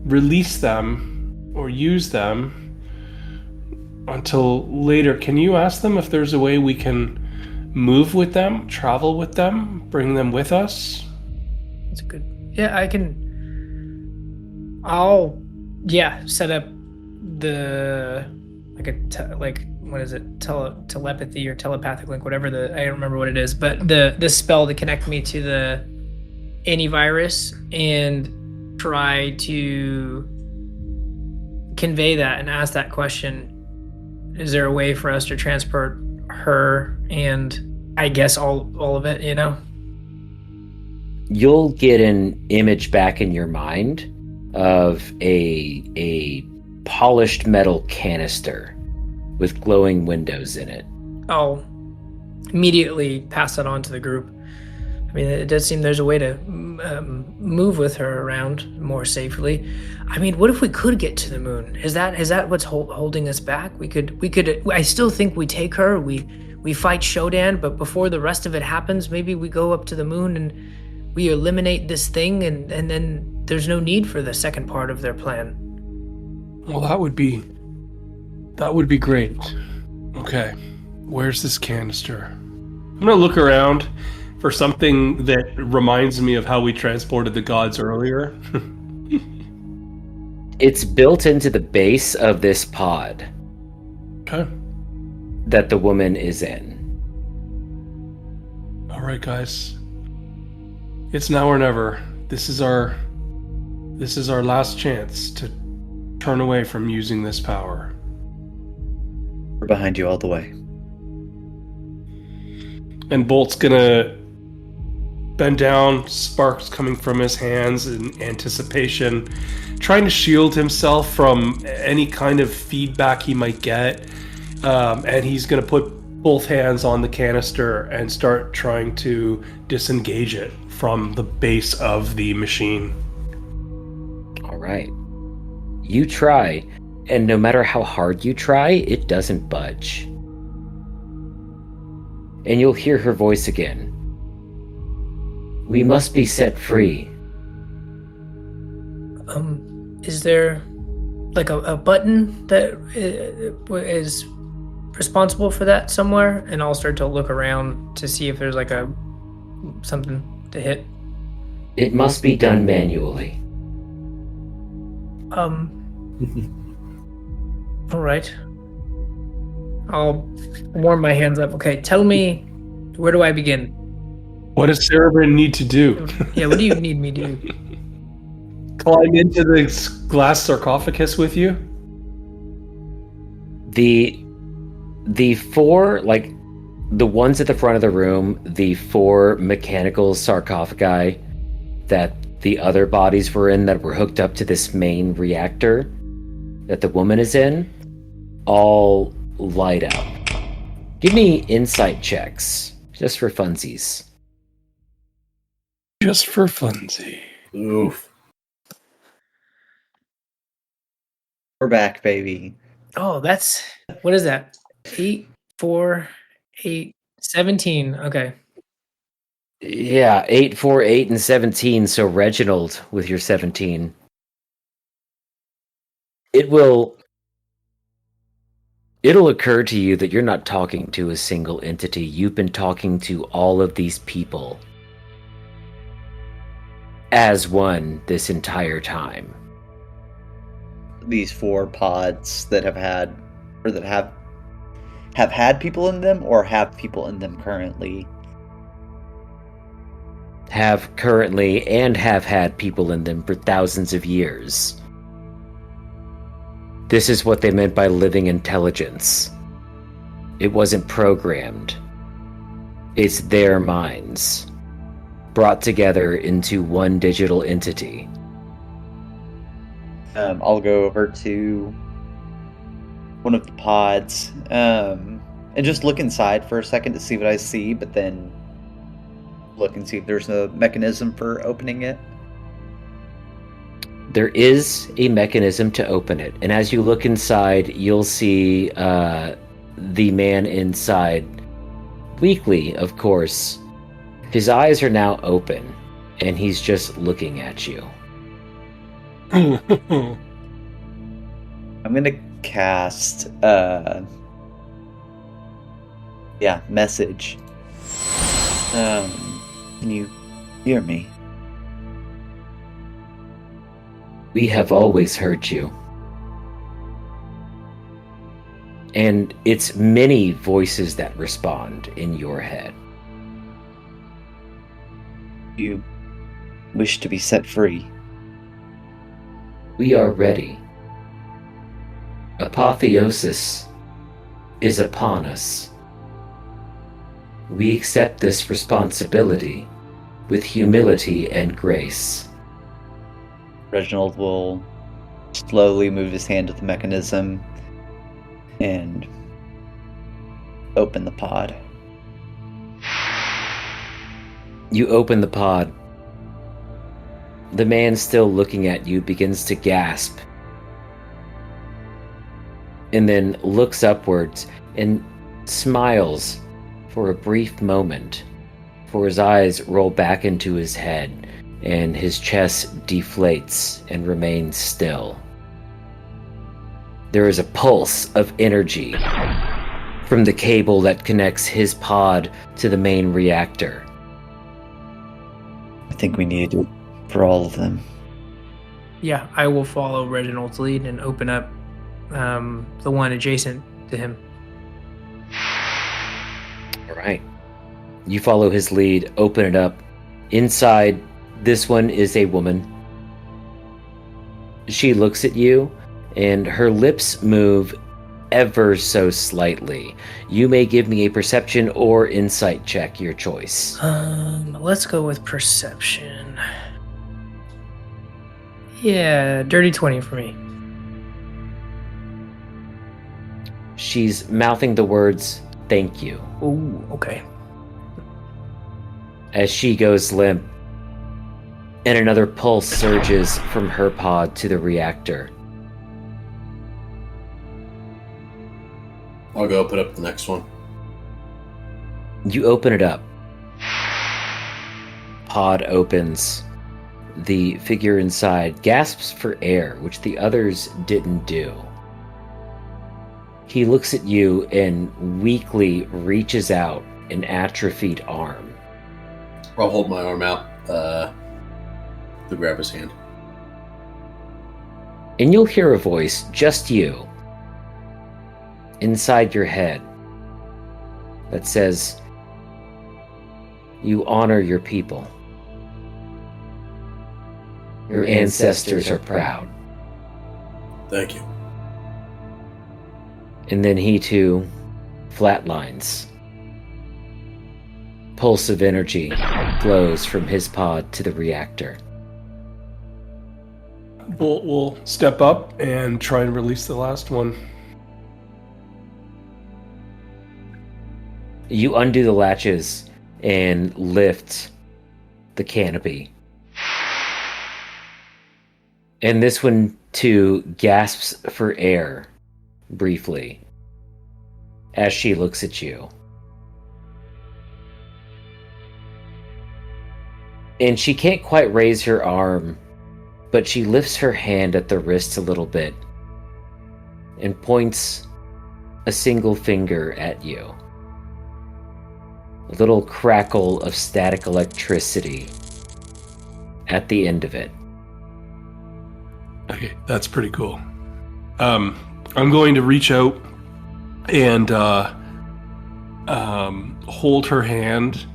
release them or use them until later. Can you ask them if there's a way we can move with them, travel with them, bring them with us? That's a good. Yeah, I can. I'll set up the what is it, telepathy or telepathic link, whatever I don't remember what it is, but the spell to connect me to the antivirus and try to convey that and ask that question. Is there a way for us to transport her and I guess all of it, You'll get an image back in your mind of a polished metal canister with glowing windows in it. I'll immediately pass that on to the group. I mean, it does seem there's a way to move with her around more safely. I mean, what if we could get to the moon? Is that what's holding us back? We could. I still think we take her. We fight Shodan, but before the rest of it happens, maybe we go up to the moon and we eliminate this thing, and then there's no need for the second part of their plan. Well, that would be great. Okay, where's this canister? I'm gonna look around for something that reminds me of how we transported the gods earlier. It's built into the base of this pod. Okay. That the woman is in. All right, guys. It's now or never. This is our last chance to turn away from using this power. We're behind you all the way. And Bolt's gonna bend down, sparks coming from his hands in anticipation, trying to shield himself from any kind of feedback he might get. And he's gonna put both hands on the canister and start trying to disengage it from the base of the machine. All right. You try, and no matter how hard you try, it doesn't budge. And you'll hear her voice again. We must be set free. Is there like a button that is responsible for that somewhere? And I'll start to look around to see if there's like something to hit. It must be done manually. All right. I'll warm my hands up. Okay, tell me, where do I begin? What does Cerebrin need to do? Yeah, what do you need me to do? Climb into the glass sarcophagus with you? The four, like, the ones at the front of the room, the four mechanical sarcophagi that the other bodies were in that were hooked up to this main reactor that the woman is in, all light up. Give me insight checks, just for funsies. Just for funsies. Oof. We're back, baby. Oh, what is that? 8, 4, 8, 17. Okay. Yeah, 8, 4, 8, and 17. So Reginald with your 17. It'll occur to you that you're not talking to a single entity. You've been talking to all of these people as one this entire time. These 4 pods that have had, or that have had people in them, or have people in them currently? Have currently and have had people in them for thousands of years. This is what they meant by living intelligence. It wasn't programmed. It's their minds, brought together into one digital entity. I'll go over to one of the pods and just look inside for a second to see what I see, but then look and see if there's a mechanism for opening it. There is a mechanism to open it, and as you look inside, you'll see the man inside Weakly, of course, his eyes are now open, and he's just looking at you. I'm gonna cast message. Can you hear me? We have always heard you. And it's many voices that respond in your head. You wish to be set free? We are ready. Apotheosis is upon us. We accept this responsibility with humility and grace. Reginald will slowly move his hand to the mechanism and open the pod. You open the pod. The man still looking at you begins to gasp, and then looks upwards and smiles for a brief moment, for his eyes roll back into his head and his chest deflates and remains still. There is a pulse of energy from the cable that connects his pod to the main reactor. I think we need to do it for all of them. Yeah, I will follow Reginald's lead and open up the one adjacent to him. All right. You follow his lead, open it up. Inside, this one is a woman. She looks at you, and her lips move ever so slightly. You may give me a perception or insight check, your choice. Let's go with perception. Yeah, dirty 20 for me. She's mouthing the words, "Thank you," Ooh, okay. as she goes limp, and another pulse surges from her pod to the reactor. I'll go put up the next one. You open it up. Pod opens. The figure inside gasps for air, which the others didn't do. He looks at you and weakly reaches out an atrophied arm. I'll hold my arm out to grab his hand. And you'll hear a voice, just you, inside your head, that says, "You honor your people. Your ancestors are proud." Thank you. And then he too flatlines. Pulse of energy flows from his pod to the reactor. Bolt will step up and try and release the last one. You undo the latches and lift the canopy. And this one too gasps for air briefly as she looks at you. And she can't quite raise her arm, but she lifts her hand at the wrist a little bit and points a single finger at you. A little crackle of static electricity at the end of it. Okay, that's pretty cool. I'm going to reach out and hold her hand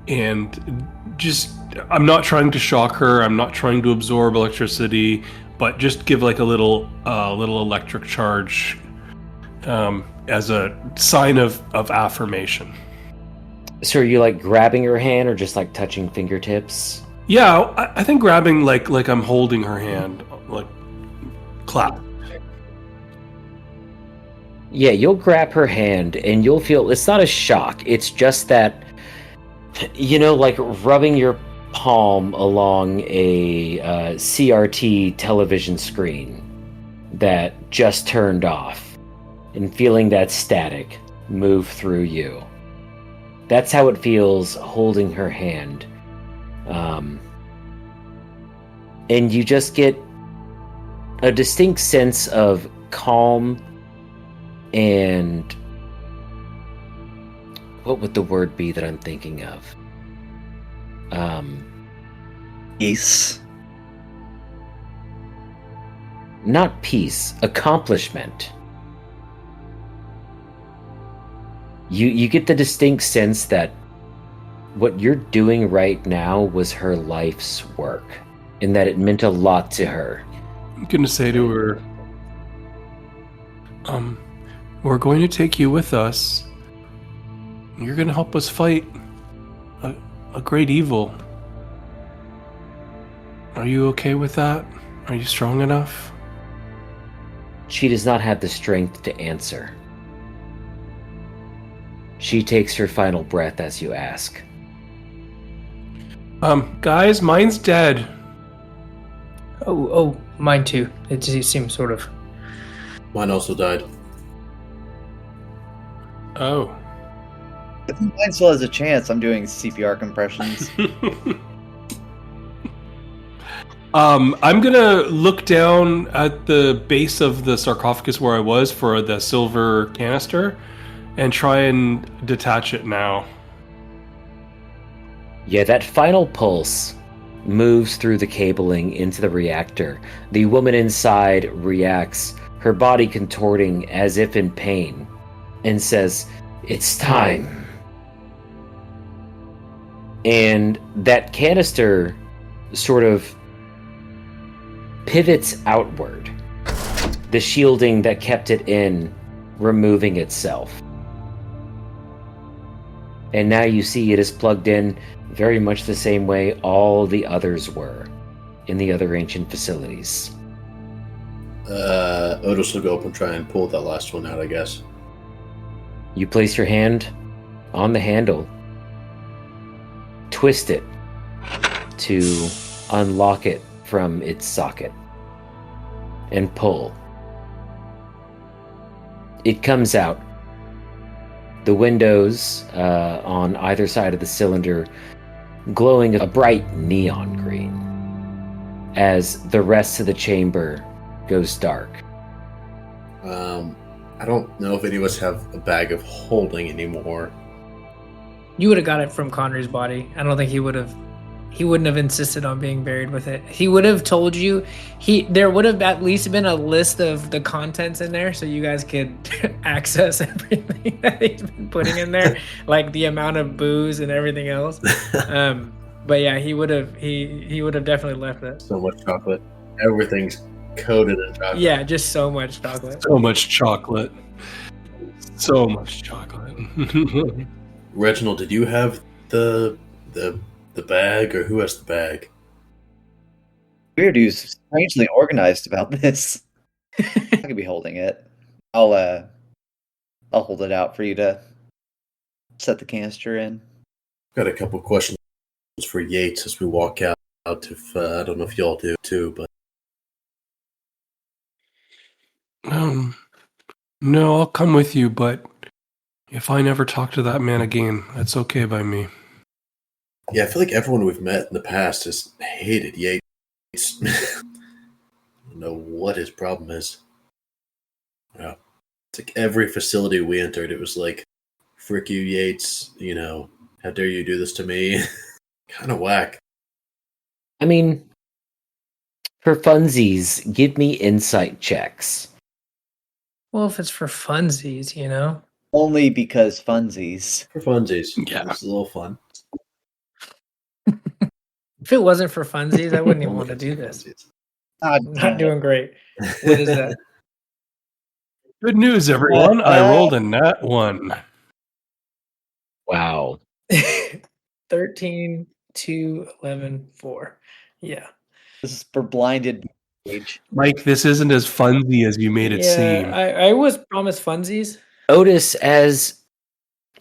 and just, I'm not trying to shock her, I'm not trying to absorb electricity, but just give like a little electric charge as a sign of affirmation. So are you like grabbing her hand or just like touching fingertips? Yeah, I think grabbing like I'm holding her hand, like clap. Yeah, you'll grab her hand and you'll feel, it's not a shock, it's just that, you know, like rubbing your palm along a CRT television screen that just turned off and feeling that static move through you. That's how it feels holding her hand. And you just get a distinct sense of calm and what would the word be that I'm thinking of? Peace. Not peace, accomplishment. You get the distinct sense that what you're doing right now was her life's work, and that it meant a lot to her. I'm gonna say to her, we're going to take you with us. You're gonna help us fight a great evil. Are you okay with that? Are you strong enough? She does not have the strength to answer. She takes her final breath as you ask. Guys, mine's dead. Oh, mine too. It seems sort of. Mine also died. Oh. If mine still has a chance, I'm doing CPR compressions. I'm gonna look down at the base of the sarcophagus where I was for the silver canister and try and detach it now. Yeah, that final pulse moves through the cabling into the reactor. The woman inside reacts, her body contorting as if in pain, and says, "It's time." And that canister sort of pivots outward, the shielding that kept it in removing itself. And now you see it is plugged in very much the same way all the others were in the other ancient facilities. Otis will go up and try and pull that last one out, I guess. You place your hand on the handle, twist it to unlock it from its socket, and pull. It comes out. The windows on either side of the cylinder glowing a bright neon green as the rest of the chamber goes dark. I don't know if any of us have a bag of holding anymore. You would have got it from Connery's body. I don't think he wouldn't have insisted on being buried with it. He would have told you there would have at least been a list of the contents in there so you guys could access everything that he's been putting in there, like the amount of booze and everything else. But yeah, he would have definitely left it. So much chocolate. Everything's coated in chocolate. Yeah, just so much chocolate. So much chocolate. So much chocolate. Reginald, did you have the bag, or who has the bag? Weird, who's strangely organized about this. I could be holding it. I'll hold it out for you to set the canister in. Got a couple of questions for Yates as we walk out. If I don't know if y'all do too, but No, I'll come with you, but if I never talk to that man again, that's okay by me. yeah, I feel like everyone we've met in the past has hated Yates. I don't know what his problem is. Yeah. It's like every facility we entered, it was like, frick you, Yates, how dare you do this to me? Kind of whack. I mean, for funsies, give me insight checks. Well, if it's for funsies, Only because funsies. For funsies. Yeah. It's a little fun. If it wasn't for funsies, I wouldn't even want to do this. I'm not doing great. What is that? Good news, everyone. I rolled a nat 1. Wow. 13, 2, 11, 4. Yeah. This is for blinded age. Mike, this isn't as funsy as you made it seem. I was promised funsies. Otis, as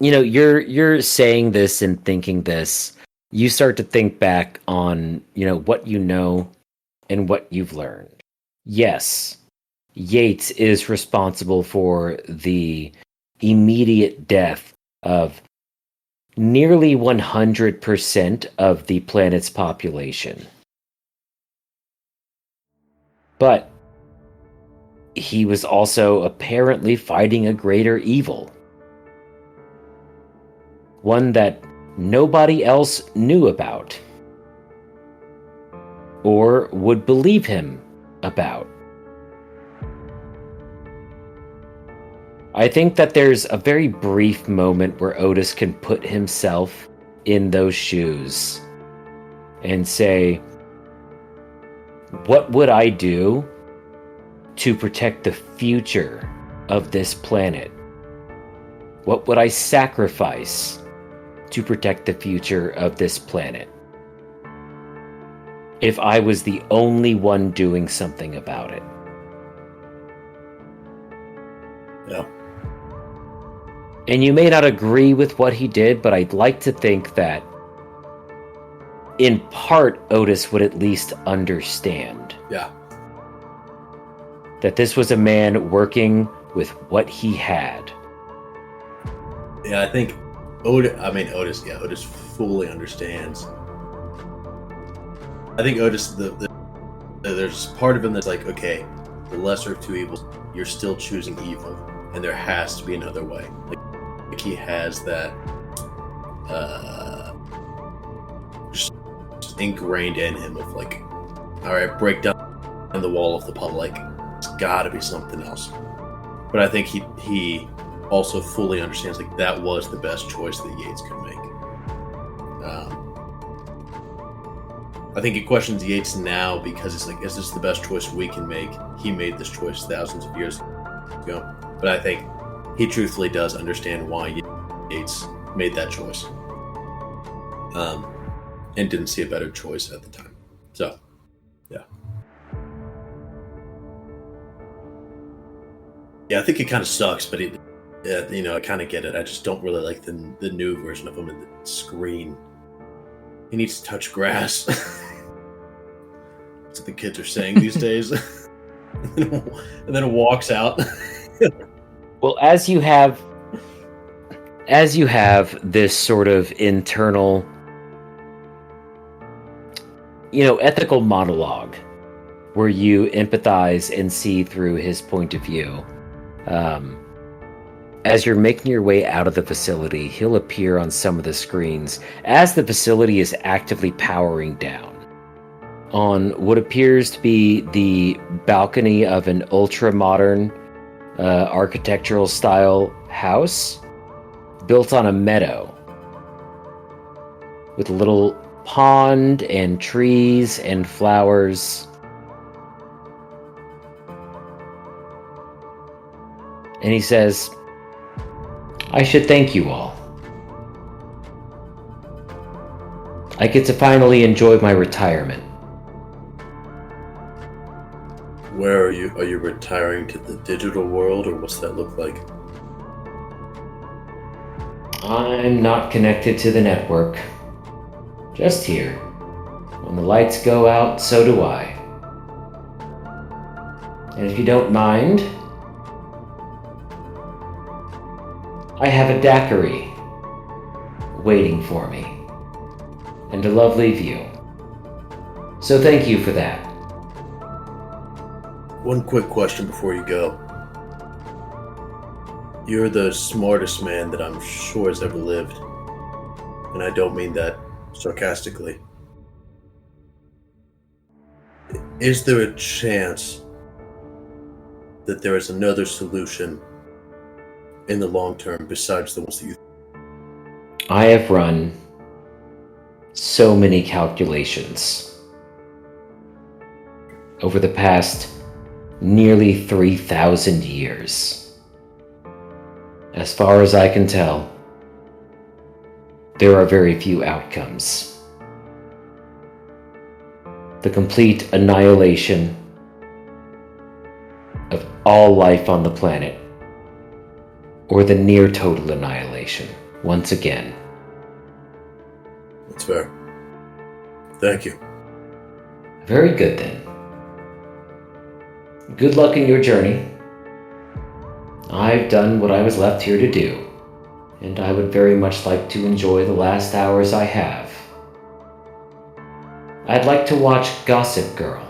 you're saying this and thinking this, you start to think back on, what you know and what you've learned. Yes, Yates is responsible for the immediate death of nearly 100% of the planet's population. But he was also apparently fighting a greater evil. One that nobody else knew about. Or would believe him about. I think that there's a very brief moment where Otis can put himself in those shoes and say, what would I do to protect the future of this planet? What would I sacrifice to protect the future of this planet? If I was the only one doing something about it. Yeah. And you may not agree with what he did, but I'd like to think that in part, Otis would at least understand. Yeah. That this was a man working with what he had. Yeah, I think Otis fully understands. I think Otis, there's part of him that's like, okay, the lesser of two evils, you're still choosing evil, and there has to be another way. Like he has that just ingrained in him of like, all right, break down the wall of the public. It's got to be something else. But I think he also fully understands like that was the best choice that Yates could make. I think he questions Yates now because it's like, is this the best choice we can make? He made this choice thousands of years ago. But I think he truthfully does understand why Yates made that choice. And didn't see a better choice at the time. So, yeah. Yeah, I think it kind of sucks, but I kind of get it. I just don't really like the new version of him in the screen. He needs to touch grass. That's what the kids are saying these days. And then it walks out. Well, as you have this sort of internal, ethical monologue where you empathize and see through his point of view, as you're making your way out of the facility, he'll appear on some of the screens as the facility is actively powering down. On what appears to be the balcony of an ultra-modern architectural style house built on a meadow with a little pond and trees and flowers. And he says, I should thank you all. I get to finally enjoy my retirement. Where are you? Are you retiring to the digital world, or what's that look like? I'm not connected to the network. Just here. When the lights go out, so do I. And if you don't mind, I have a daiquiri waiting for me. And a lovely view. So thank you for that. One quick question before you go. You're the smartest man that I'm sure has ever lived. And I don't mean that sarcastically. Is there a chance that there is another solution in the long term besides the ones that you... I have run so many calculations over the past nearly 3,000 years. As far as I can tell, there are very few outcomes. The complete annihilation of all life on the planet, or the near total annihilation, once again. That's fair. Thank you. Very good then. Good luck in your journey. I've done what I was left here to do, and I would very much like to enjoy the last hours I have. I'd like to watch Gossip Girl.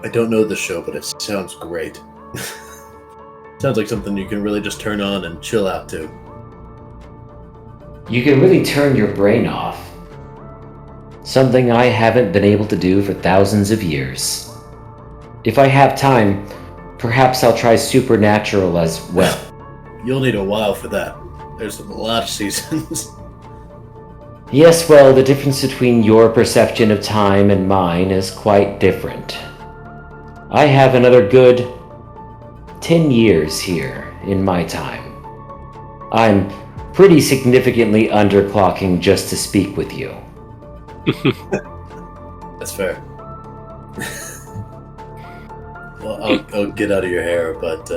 I don't know the show, but it sounds great. Sounds like something you can really just turn on and chill out to. You can really turn your brain off. Something I haven't been able to do for thousands of years. If I have time, perhaps I'll try Supernatural as well. You'll need a while for that. There's a lot of seasons. Yes, well, the difference between your perception of time and mine is quite different. I have another good 10 years here in my time. I'm pretty significantly underclocking just to speak with you. That's fair. Well, I'll get out of your hair, but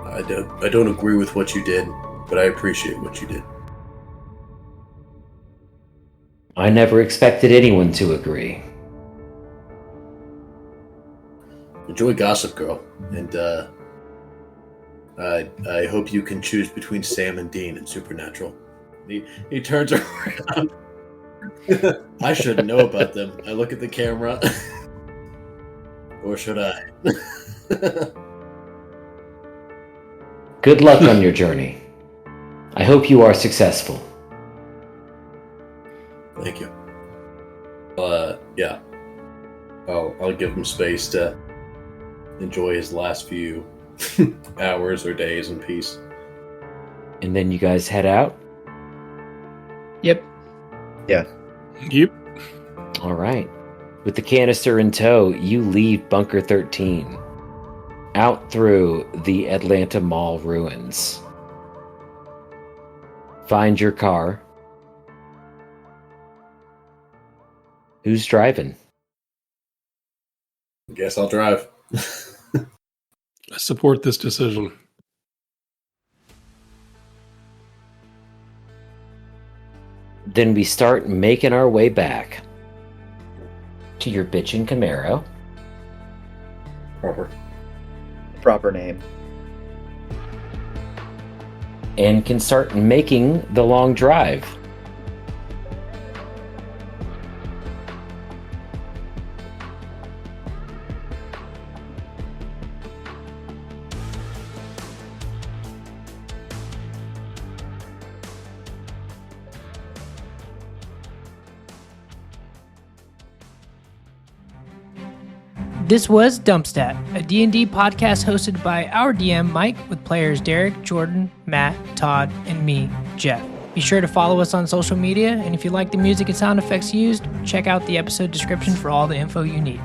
I don't agree with what you did, but I appreciate what you did. I never expected anyone to agree. Enjoy Gossip Girl, and I hope you can choose between Sam and Dean in Supernatural. He turns around. I should know about them. I look at the camera. Or should I? Good luck on your journey. I hope you are successful. Thank you. Yeah. I'll give him space to enjoy his last few hours or days in peace. And then you guys head out? Yep. Yep. All right. With the canister in tow, you leave Bunker 13 out through the Atlanta Mall ruins. Find your car. Who's driving? Guess I'll drive. I support this decision. Then we start making our way back to your bitchin' Camaro. Proper name. And can start making the long drive. This was Dumpstat, a D&D podcast hosted by our DM, Mike, with players Derek, Jordan, Matt, Todd, and me, Jeff. Be sure to follow us on social media, and if you like the music and sound effects used, check out the episode description for all the info you need.